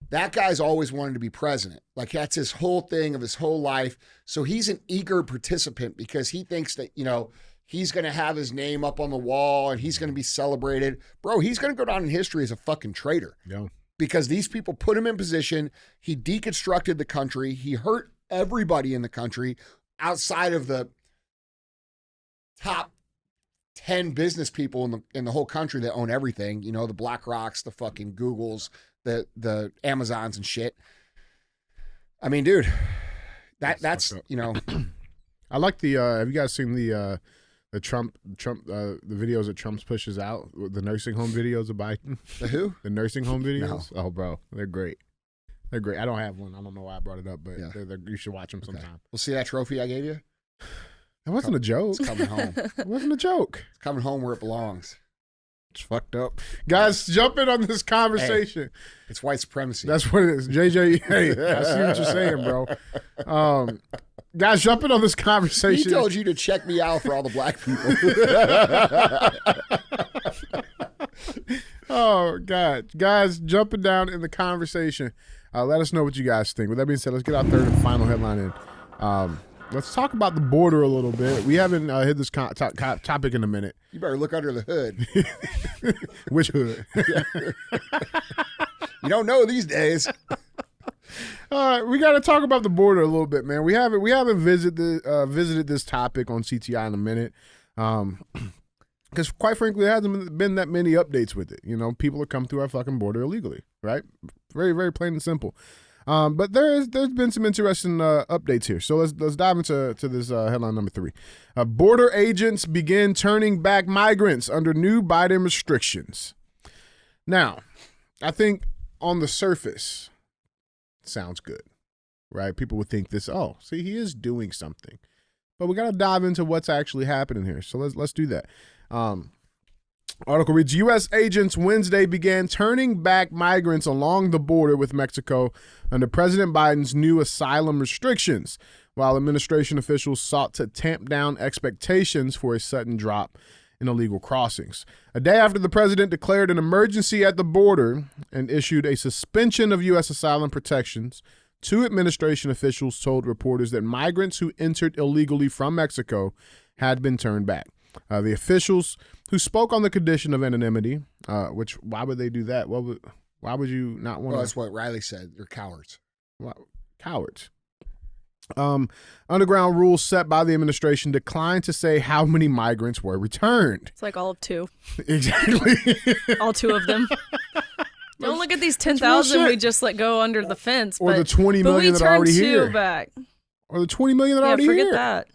That guy's always wanted to be president. Like that's his whole thing of his whole life. So he's an eager participant because he thinks that, you know, he's going to have his name up on the wall and he's going to be celebrated. Bro, he's going to go down in history as a fucking traitor. Yeah. Because these people put him in position. He deconstructed the country. He hurt everybody in the country outside of the top 10 business people in the whole country that own everything. You know, the BlackRocks, the fucking Googles, the Amazons and shit. I mean, dude, that's you know. I like the. Have you guys seen the Trump the videos that Trump's pushes out, the nursing home videos of Biden? The who? The nursing home videos. No. Oh, bro, they're great. They're great. I don't have one. I don't know why I brought it up, but you should watch them sometime. We'll see that trophy I gave you. That wasn't a joke. It's coming home. It wasn't a joke. It's coming home where it belongs. It's fucked up. Guys, jump in on this conversation. Hey, it's white supremacy. That's what it is. JJ, hey, I see what you're saying, bro. Guys, jump in on this conversation. He told you to check me out for all the black people. Oh, God. Guys, jumping down in the conversation. Let us know what you guys think. With that being said, let's get our third and final headline in. Let's talk about the border a little bit. We haven't hit this topic in a minute. You better look under the hood. Which hood? You don't know these days. We got to talk about the border a little bit, man. We haven't visited this topic on CTI in a minute, because quite frankly, there hasn't been that many updates with it. You know, people have come through our fucking border illegally, right? Very, very plain and simple. But there's been some interesting updates here. So let's dive into this headline number 3. Border agents begin turning back migrants under new Biden restrictions. Now, I think on the surface, it sounds good, right? People would think this. Oh, see, he is doing something, but we got to dive into what's actually happening here. So let's do that. Article reads, U.S. agents Wednesday began turning back migrants along the border with Mexico under President Biden's new asylum restrictions, while administration officials sought to tamp down expectations for a sudden drop in illegal crossings. A day after the president declared an emergency at the border and issued a suspension of U.S. asylum protections, 2 administration officials told reporters that migrants who entered illegally from Mexico had been turned back. The officials, who spoke on the condition of anonymity, which, why would they do that? Why would you not want to? Well, that's what Riley said. They're cowards. Cowards. Underground rules set by the administration declined to say how many migrants were returned. It's like all of 2. Exactly. All 2 of them. Don't look at these 10,000 we just let go under the fence. Or the 20 million that are already here. Back. Or the 20 million that are already here. Forget that.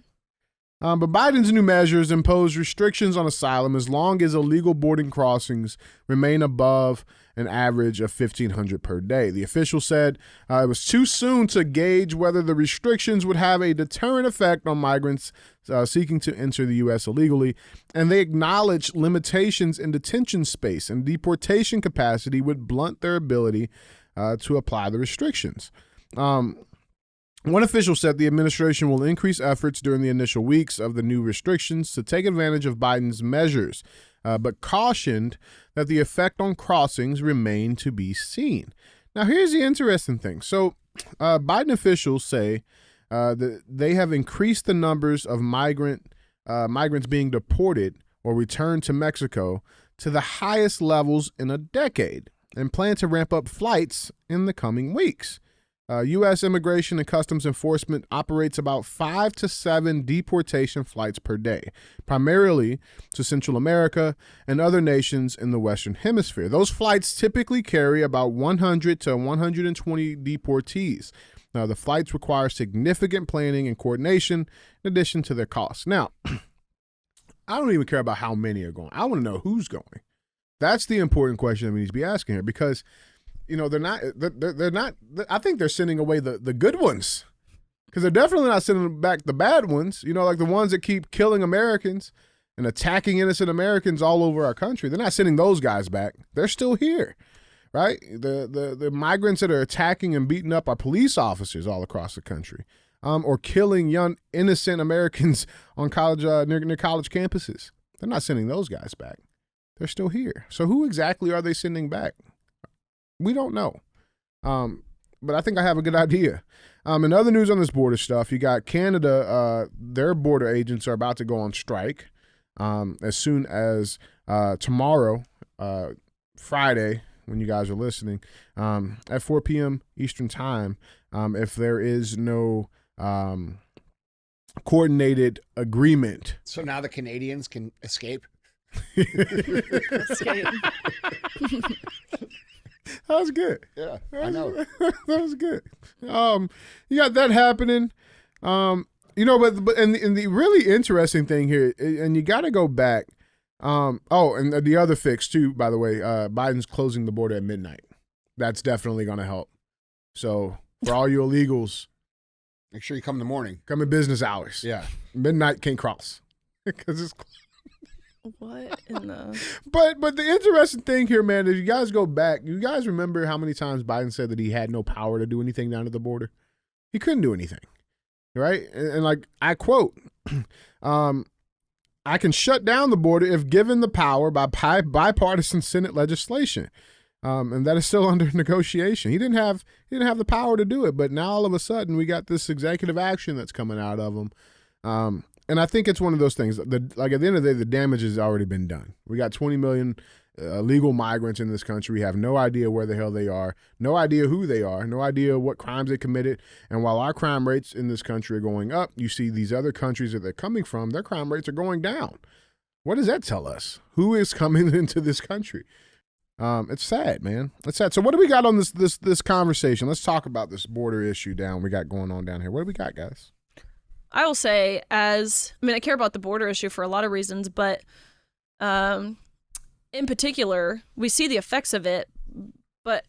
But Biden's new measures impose restrictions on asylum as long as illegal boarding crossings remain above an average of 1,500 per day. The official said it was too soon to gauge whether the restrictions would have a deterrent effect on migrants seeking to enter the U.S. illegally, and they acknowledged limitations in detention space and deportation capacity would blunt their ability to apply the restrictions. One official said the administration will increase efforts during the initial weeks of the new restrictions to take advantage of Biden's measures, but cautioned that the effect on crossings remain to be seen. Now, here's the interesting thing. So Biden officials say that they have increased the numbers of migrants being deported or returned to Mexico to the highest levels in a decade and plan to ramp up flights in the coming weeks. U.S. Immigration and Customs Enforcement operates about 5 to 7 deportation flights per day, primarily to Central America and other nations in the Western Hemisphere. Those flights typically carry about 100 to 120 deportees. Now, the flights require significant planning and coordination in addition to their costs. Now, I don't even care about how many are going. I want to know who's going. That's the important question that we need to be asking here because they're not, I think they're sending away the good ones because they're definitely not sending back the bad ones, like the ones that keep killing Americans and attacking innocent Americans all over our country. They're not sending those guys back. They're still here, right? The migrants that are attacking and beating up our police officers all across the country or killing young innocent Americans on college near college campuses. They're not sending those guys back. They're still here. So who exactly are they sending back? We don't know. But I think I have a good idea. In other news on this border stuff, you got Canada, their border agents are about to go on strike as soon as tomorrow, Friday, when you guys are listening, at 4 p.m. Eastern time, if there is no coordinated agreement. So now the Canadians can escape? Escape. That was good. Yeah, I know. That was good. You got that happening. But the really interesting thing here, and you got to go back. And the other fix too, by the way, Biden's closing the border at midnight. That's definitely going to help. So for all you illegals, make sure you come in the morning. Come in business hours. Yeah, midnight can't cross because it's. What in the? But the interesting thing here, man, is you guys go back. You guys remember how many times Biden said that he had no power to do anything down at the border? He couldn't do anything, right? And like I quote, "I can shut down the border if given the power by bipartisan Senate legislation," and that is still under negotiation. He didn't have the power to do it, but now all of a sudden we got this executive action that's coming out of him. And I think it's one of those things. Like at the end of the day, the damage has already been done. We got 20 million illegal migrants in this country. We have no idea where the hell they are, no idea who they are, no idea what crimes they committed. And while our crime rates in this country are going up, you see these other countries that they're coming from, their crime rates are going down. What does that tell us? Who is coming into this country? It's sad, man. It's sad. So what do we got on this conversation? Let's talk about this border issue we got going on down here. What do we got, guys? I will say I care about the border issue for a lot of reasons, but in particular, we see the effects of it, but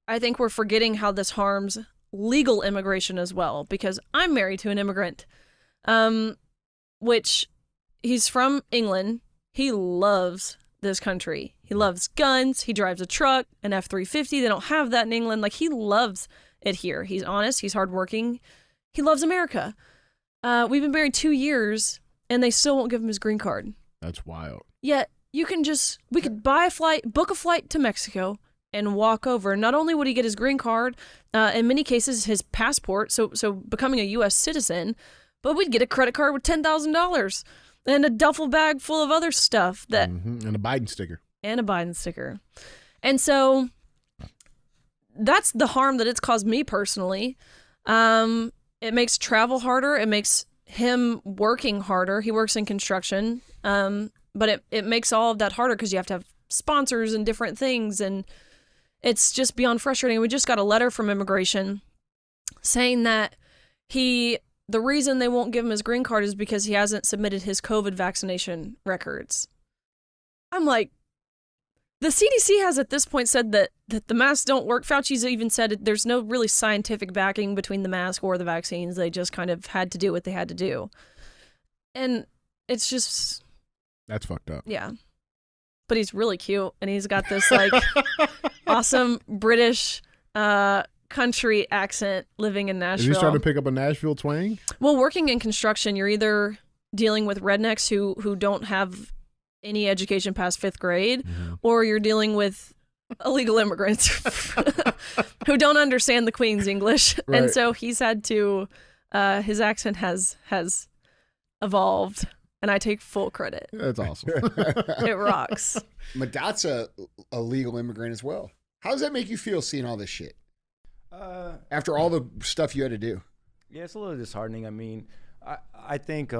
I think we're forgetting how this harms legal immigration as well, because I'm married to an immigrant, which he's from England. He loves this country. He loves guns. He drives a truck, an F-350. They don't have that in England. Like, he loves it here. He's honest. He's hardworking. He loves America. We've been married 2 years, and they still won't give him his green card. That's wild. Yet, we could buy a flight, book a flight to Mexico, and walk over. Not only would he get his green card, in many cases, his passport, so becoming a U.S. citizen, but we'd get a credit card with $10,000 and a duffel bag full of other stuff. And a Biden sticker. And so, that's the harm that it's caused me personally. it makes travel harder. It makes him working harder. He works in construction. But it makes all of that harder because you have to have sponsors and different things. And it's just beyond frustrating. We just got a letter from immigration saying that the reason they won't give him his green card is because he hasn't submitted his COVID vaccination records. I'm like, the CDC has at this point said that the masks don't work. Fauci's even said there's no really scientific backing between the mask or the vaccines. They just kind of had to do what they had to do. And it's just... That's fucked up. Yeah. But he's really cute, and he's got this, like, awesome British country accent living in Nashville. Is he starting to pick up a Nashville twang? Well, working in construction, you're either dealing with rednecks who don't have any education past 5th grade, or you're dealing with illegal immigrants who don't understand the Queen's English. Right. And so he's had to, his accent has evolved, and I take full credit. That's awesome. It rocks. Madat's a legal immigrant as well. How does that make you feel seeing all this shit? After all the stuff you had to do? Yeah, it's a little disheartening. I mean, I think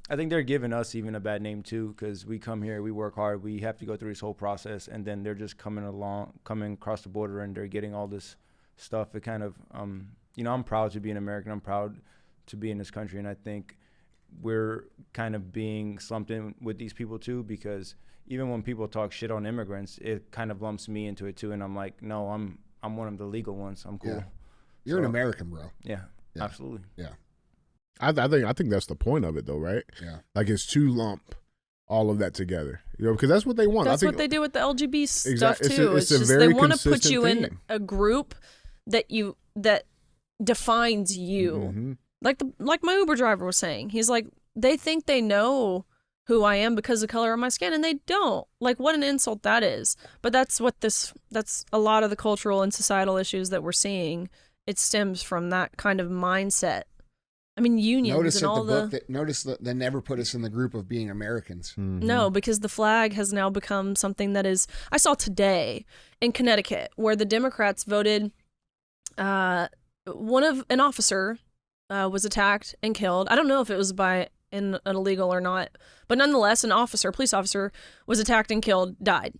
they're giving us even a bad name too, because we come here, we work hard, we have to go through this whole process, and then they're just coming across the border, and they're getting all this stuff. It kind of, I'm proud to be an American. I'm proud to be in this country, and I think we're kind of being slumped in with these people too, because even when people talk shit on immigrants, it kind of lumps me into it too, and I'm like, no, I'm one of the legal ones. I'm cool. Yeah. You're an American, bro. Yeah, absolutely. Yeah. I think that's the point of it, though, right? Yeah. Like, it's to lump all of that together, because that's what they want. That's I think what they do with the LGB stuff It's too. a Just very they want to put consistent you in theme. a group that defines you. Like my Uber driver was saying, he's like, they think they know who I am because of the color of my skin, and they don't. Like, what an insult that is. But that's a lot of the cultural and societal issues that we're seeing. It stems from that kind of mindset. I mean, unions Notice and at Mm-hmm. all the book that they never put us in the group of being Americans. No, because the flag has now become something that is... I saw today in Connecticut where the Democrats voted... an officer was attacked and killed. I don't know if it was by an illegal or not, but nonetheless, a police officer, was attacked and killed, died.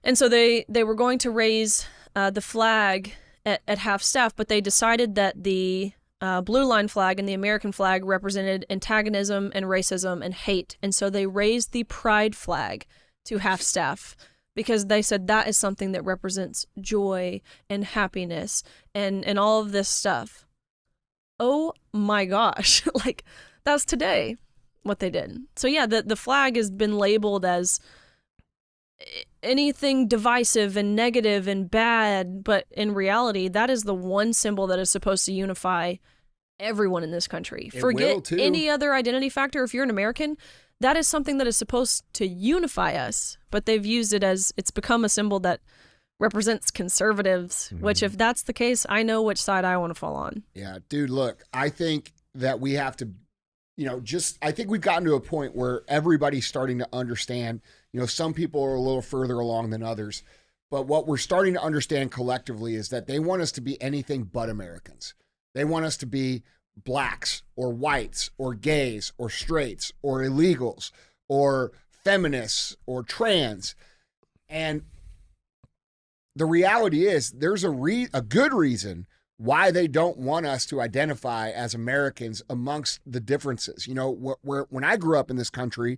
And so they were going to raise the flag at half-staff, but they decided that the blue line flag and the American flag represented antagonism and racism and hate. And so they raised the pride flag to half-staff because they said that is something that represents joy and happiness and all of this stuff. Oh my gosh. Like, that's today what they did. So yeah, the flag has been labeled as anything divisive and negative and bad, but in reality, that is the one symbol that is supposed to unify everyone in this country. It will, Forget too. any other identity factor. If you're an American, that is something that is supposed to unify us, but they've used it as it's become a symbol that represents conservatives, which if that's the case, I know which side I want to fall on. Yeah, dude, look, I think that we have to, I think we've gotten to a point where everybody's starting to understand, some people are a little further along than others, but what we're starting to understand collectively is that they want us to be anything but Americans. They want us to be blacks or whites or gays or straights or illegals or feminists or trans. And the reality is there's a good reason why they don't want us to identify as Americans amongst the differences. When I grew up in this country,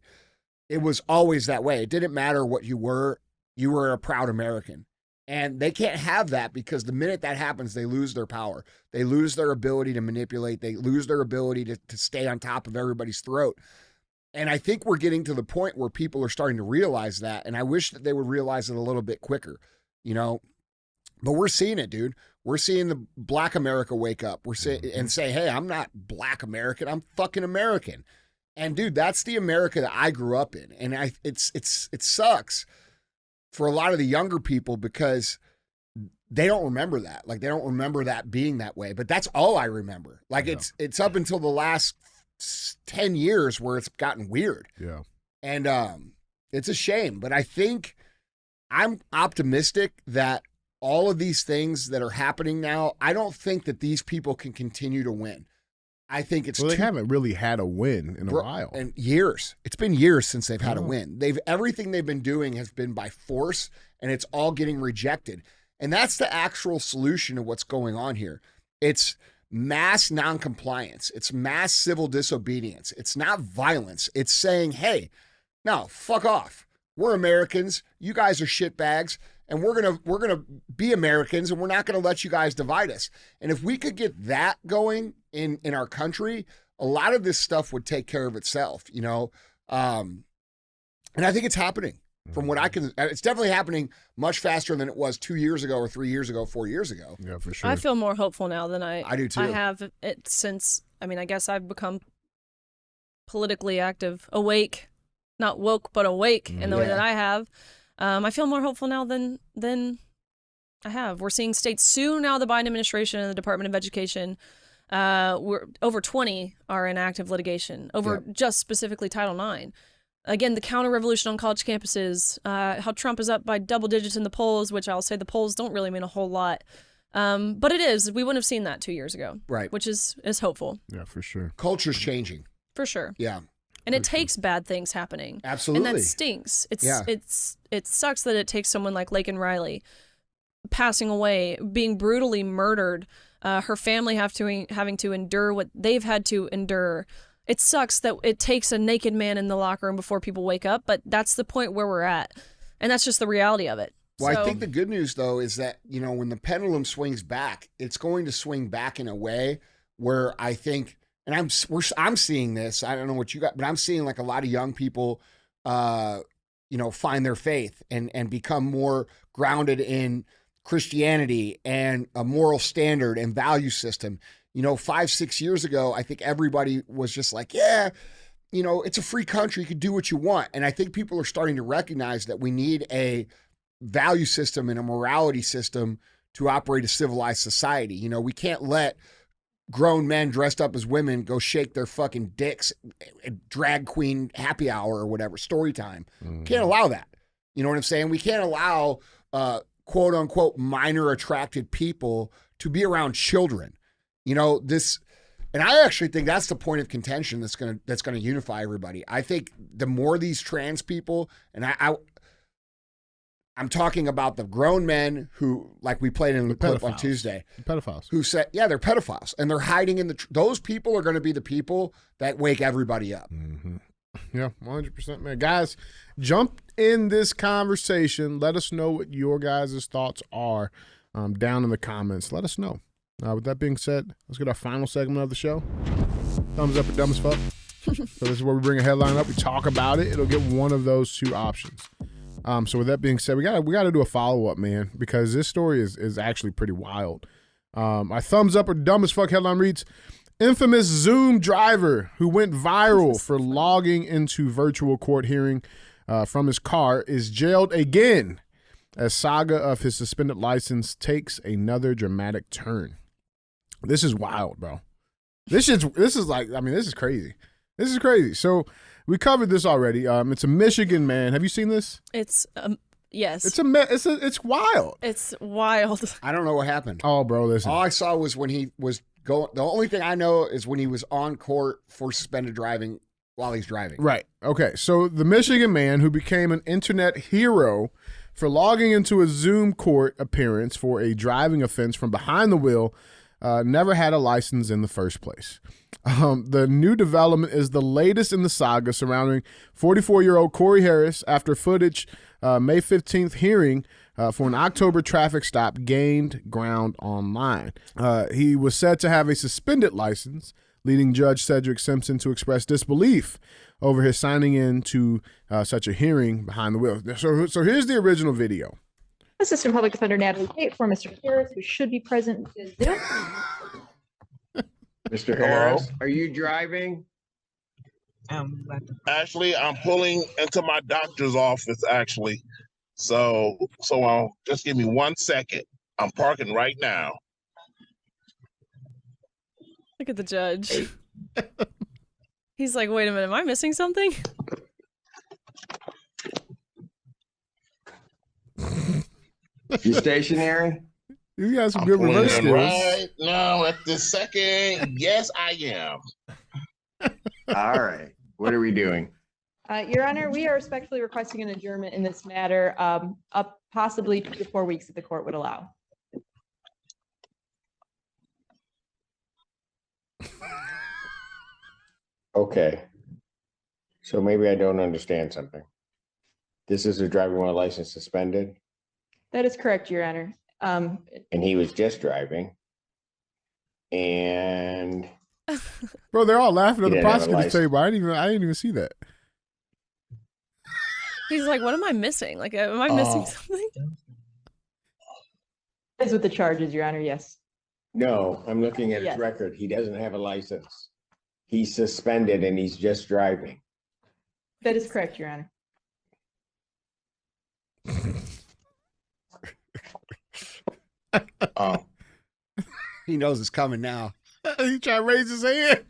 it was always that way. It didn't matter what you were a proud American. And they can't have that because the minute that happens, they lose their power. They lose their ability to manipulate. They lose their ability to stay on top of everybody's throat. And I think we're getting to the point where people are starting to realize that. And I wish that they would realize it a little bit quicker, but we're seeing it, dude. We're seeing the Black America wake up. We're saying and say, hey, I'm not Black American. I'm fucking American. And dude, that's the America that I grew up in. And it sucks for a lot of the younger people because they don't remember that. Like, they don't remember that being that way. But that's all I remember. Like, it's up until the last 10 years where it's gotten weird. Yeah. And it's a shame. But I think I'm optimistic that all of these things that are happening now, I don't think that these people can continue to win. I think it's they haven't really had a win in a while. And years. It's been years since they've had a win. Everything they've been doing has been by force, and it's all getting rejected. And that's the actual solution of what's going on here. It's mass noncompliance. It's mass civil disobedience. It's not violence. It's saying, hey, no, fuck off. We're Americans. You guys are shitbags. And we're gonna be Americans, and we're not gonna let you guys divide us. And if we could get that going in our country, a lot of this stuff would take care of itself, you know. And I think it's happening. From what I can, it's definitely happening much faster than it was 2 years ago, or 3 years ago, 4 years ago. Yeah, for sure. I feel more hopeful now than I do too. I have it since. I mean, I guess I've become politically active, awake, not woke, but awake in the way that I have. I feel more hopeful now than I have. We're seeing states sue now the Biden administration and the Department of Education. We're over 20 are in active litigation over just specifically Title IX. Again, the counter-revolution on college campuses, how Trump is up by double digits in the polls, which I'll say the polls don't really mean a whole lot. But it is. We wouldn't have seen that 2 years ago. Right. Which is hopeful. Yeah, for sure. Culture's changing. For sure. Yeah. And it takes bad things happening. Absolutely. And that stinks. It sucks that it takes someone like Laken Riley passing away, being brutally murdered, her family having to endure what they've had to endure. It sucks that it takes a naked man in the locker room before people wake up, but that's the point where we're at. And that's just the reality of it. Well, I think the good news, though, is that, you know, when the pendulum swings back, it's going to swing back in a way where I think, and I'm seeing this, I don't know what you got, but I'm seeing like a lot of young people, you know, find their faith and become more grounded in Christianity and a moral standard and value system. You know, 5-6 years ago, I think everybody was just like, yeah, you know, it's a free country. You can do what you want. And I think people are starting to recognize that we need a value system and a morality system to operate a civilized society. You know, we can't let grown men dressed up as women go shake their fucking dicks at drag queen happy hour or whatever, story time. Can't allow that. You know what I'm saying? We can't allow quote unquote minor attracted people to be around children. You know, this, and I actually think that's the point of contention that's gonna unify everybody. I think the more these trans people, and I'm talking about the grown men who, like we played in the clip on Tuesday, pedophiles, who said, yeah, they're pedophiles, and they're hiding in those people are going to be the people that wake everybody up. Mm-hmm. Yeah, 100%, man. Guys, jump in this conversation. Let us know what your guys' thoughts are down in the comments. Let us know. With that being said, let's get our final segment of the show. Thumbs up or dumb as fuck. So this is where we bring a headline up. We talk about it. It'll get one of those two options. So with that being said, we gotta do a follow-up, man, because this story is actually pretty wild. Our thumbs up or dumb as fuck headline reads, infamous Zoom driver who went viral for logging into virtual court hearing from his car is jailed again as saga of his suspended license takes another dramatic turn. This is wild, bro. This is crazy. This is crazy. So we covered this already. It's a Michigan man. Have you seen this? It's yes. It's wild. It's wild. I don't know what happened. Oh, bro, listen. All I saw was when he was going. The only thing I know is when he was on court for suspended driving while he's driving. Right. Okay. So the Michigan man who became an internet hero for logging into a Zoom court appearance for a driving offense from behind the wheel never had a license in the first place. The new development is the latest in the saga surrounding 44-year-old Corey Harris after footage May 15th hearing for an October traffic stop gained ground online. He was said to have a suspended license, leading Judge Cedric Simpson to express disbelief over his signing in to such a hearing behind the wheel. So here's the original video. Assistant Public Defender Natalie Tate for Mr. Harris, who should be present. Mr. Harris, are you driving? Actually, I'm pulling into my doctor's office, actually. So just give me 1 second. I'm parking right now. Look at the judge. He's like, wait a minute, am I missing something? You stationary? You got some I'm good pulling reverse in skills. right now at this second. Yes, I am. All right. What are we doing? Your Honor, we are respectfully requesting an adjournment in this matter, up possibly 2 to 4 weeks if the court would allow. Okay. So maybe I don't understand something. This is a driving while license suspended, That is correct, Your Honor. and he was just driving. And Bro, they're all laughing at He the didn't have a prosecutor's license. table. I didn't even see that. He's like, what am I missing? Like, am I missing something? Is with the charges, Your Honor, yes. no, I'm looking at his Yes. record. He doesn't have a license. He's suspended and he's just driving. That is correct, Your Honor. Oh, He knows it's coming now. He tried to raise his hand.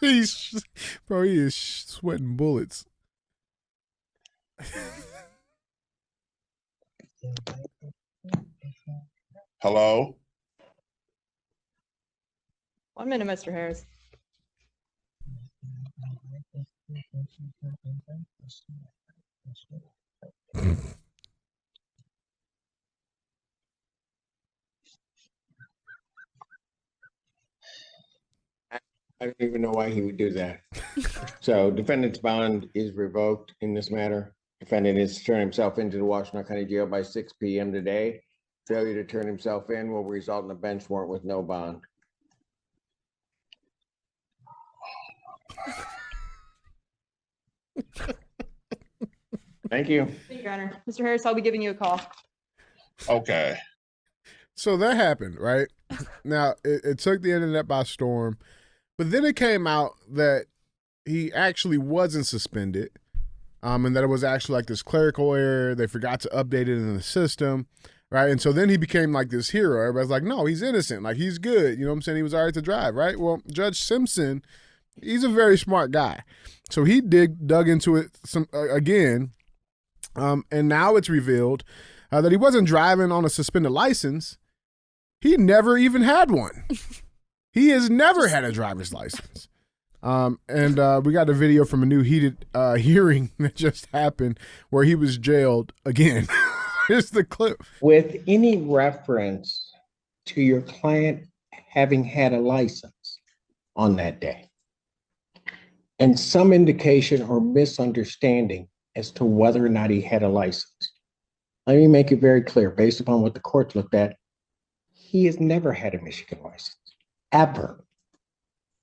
He is sweating bullets. hello. 1 minute, Mr. Harris. I don't even know why he would do that. So defendant's bond is revoked in this matter. Defendant is to turn himself into the Washington County Jail by 6 p.m. today. Failure to turn himself in will result in a bench warrant with no bond. Thank you. Thank you, Your Honor. Mr. Harris, I'll be giving you a call. Okay. So that happened, right? Now, it took the internet by storm, but then it came out that he actually wasn't suspended, and that it was actually like this clerical error. They forgot to update it in the system, right? And so then he became like this hero. Everybody's like, no, he's innocent. Like, he's good. You know what I'm saying? He was all right to drive, right? Well, Judge Simpson, he's a very smart guy. So he dug into it again, and now it's revealed that he wasn't driving on a suspended license. He never even had one. He has never had a driver's license. And we got a video from a new heated hearing that just happened where he was jailed again. Here's the clip. With any reference to your client having had a license on that day, and some indication or misunderstanding as to whether or not he had a license. Let me make it very clear, based upon what the court looked at, he has never had a Michigan license, ever,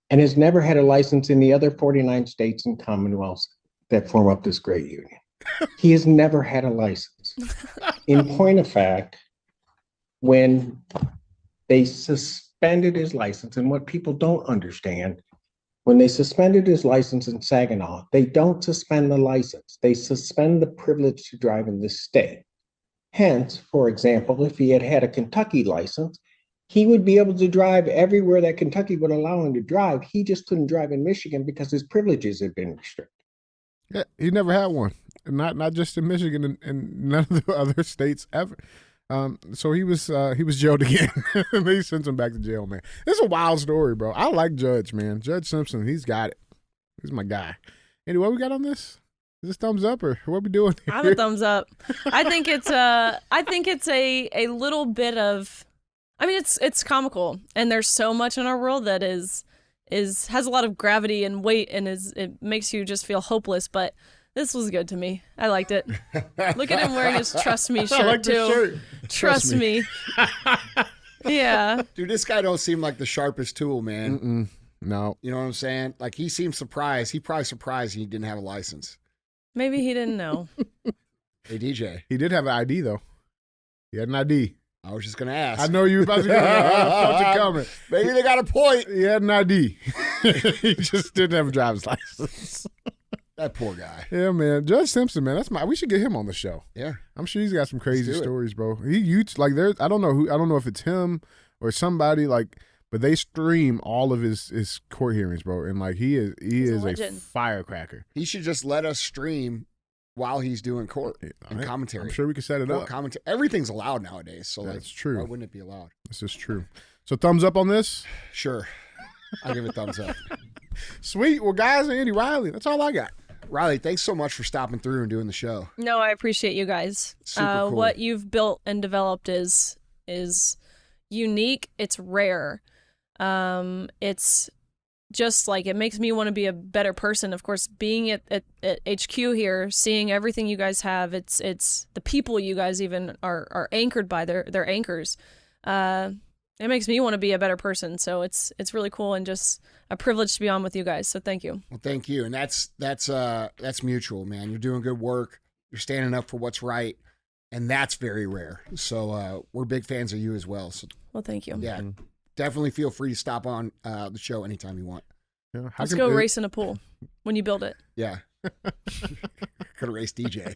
and has never had a license in the other 49 states and commonwealths that form up this great union. He has never had a license. In point of fact, when they suspended his license, and what people don't understand, when they suspended his license in Saginaw, they don't suspend the license. They suspend the privilege to drive in this state. Hence, for example, if he had had a Kentucky license, he would be able to drive everywhere that Kentucky would allow him to drive. He just couldn't drive in Michigan because his privileges had been restricted. Yeah, he never had one. Not just in Michigan and none of the other states ever. So he was jailed again. They sent him back to jail, man. It's a wild story, bro. I like Judge, man. Judge Simpson, he's got it. He's my guy. Anyway, what we got on this? Is this thumbs up or what we doing here? I have a thumbs up. I think it's a little bit of, I mean, it's comical, and there's so much in our world that has a lot of gravity and weight, and it makes you just feel hopeless. But this was good to me. I liked it. Look at him wearing his "Trust Me" shirt I like too. the shirt. Trust me. Yeah. Dude, this guy don't seem like the sharpest tool, man. No. You know what I'm saying? Like, he seems surprised. He probably surprised he didn't have a license. Maybe he didn't know. Hey, DJ. He did have an ID, though. He had an ID. I was just going to ask. I know you were about to go. I felt you coming. Maybe they got a point. He had an ID. He just didn't have a driver's license. That poor guy. Yeah, man. Judge Simpson, man. We should get him on the show. Yeah. I'm sure he's got some crazy do it. stories, bro. I don't know if it's him or somebody, like, but they stream all of his court hearings, bro. And like he is a legend. firecracker. He should just let us stream while he's doing court and commentary. I'm sure we can set it up. Commentary. Everything's allowed nowadays. So that's true. Why wouldn't it be allowed? This is true. So thumbs up on this? Sure. I'll give it a thumbs up. Sweet. Well, guys, Andy Riley, that's all I got. Riley, thanks so much for stopping through and doing the show. No, I appreciate you guys. Super cool. What you've built and developed is unique. It's rare. It's just like, it makes me want to be a better person. Of course, being at HQ here, seeing everything you guys have, it's the people you guys even are anchored by. They're anchors. It makes me want to be a better person. So it's really cool and just a privilege to be on with you guys. So thank you. Well, thank you. And that's mutual, man. You're doing good work. You're standing up for what's right. And that's very rare. So we're big fans of you as well. So well, thank you. Yeah, definitely feel free to stop on the show anytime you want. Yeah, let's go race in a pool when you build it. Yeah. Could have raced DJ.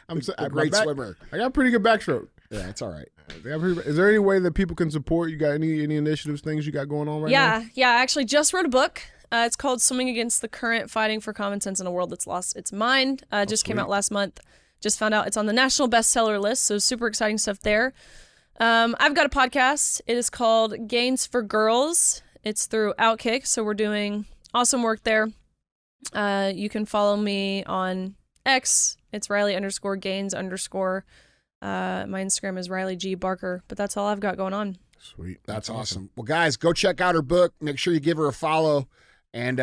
I'm a great swimmer. I got a pretty good backstroke. Yeah, it's all right. Is there any way that people can support? You got any initiatives, things you got going on right now? Yeah. I actually just wrote a book. It's called Swimming Against the Current, Fighting for Common Sense in a World That's Lost Its Mind. Just came out last month. Just found out it's on the national bestseller list, so super exciting stuff there. I've got a podcast. It is called Gains for Girls. It's through Outkick, so we're doing awesome work there. You can follow me on X. It's Riley_Gains_. My Instagram is Riley G. Barker, but that's all I've got going on. Sweet. That's awesome. Well, guys, go check out her book. Make sure you give her a follow, and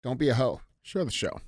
don't be a hoe. Share the show.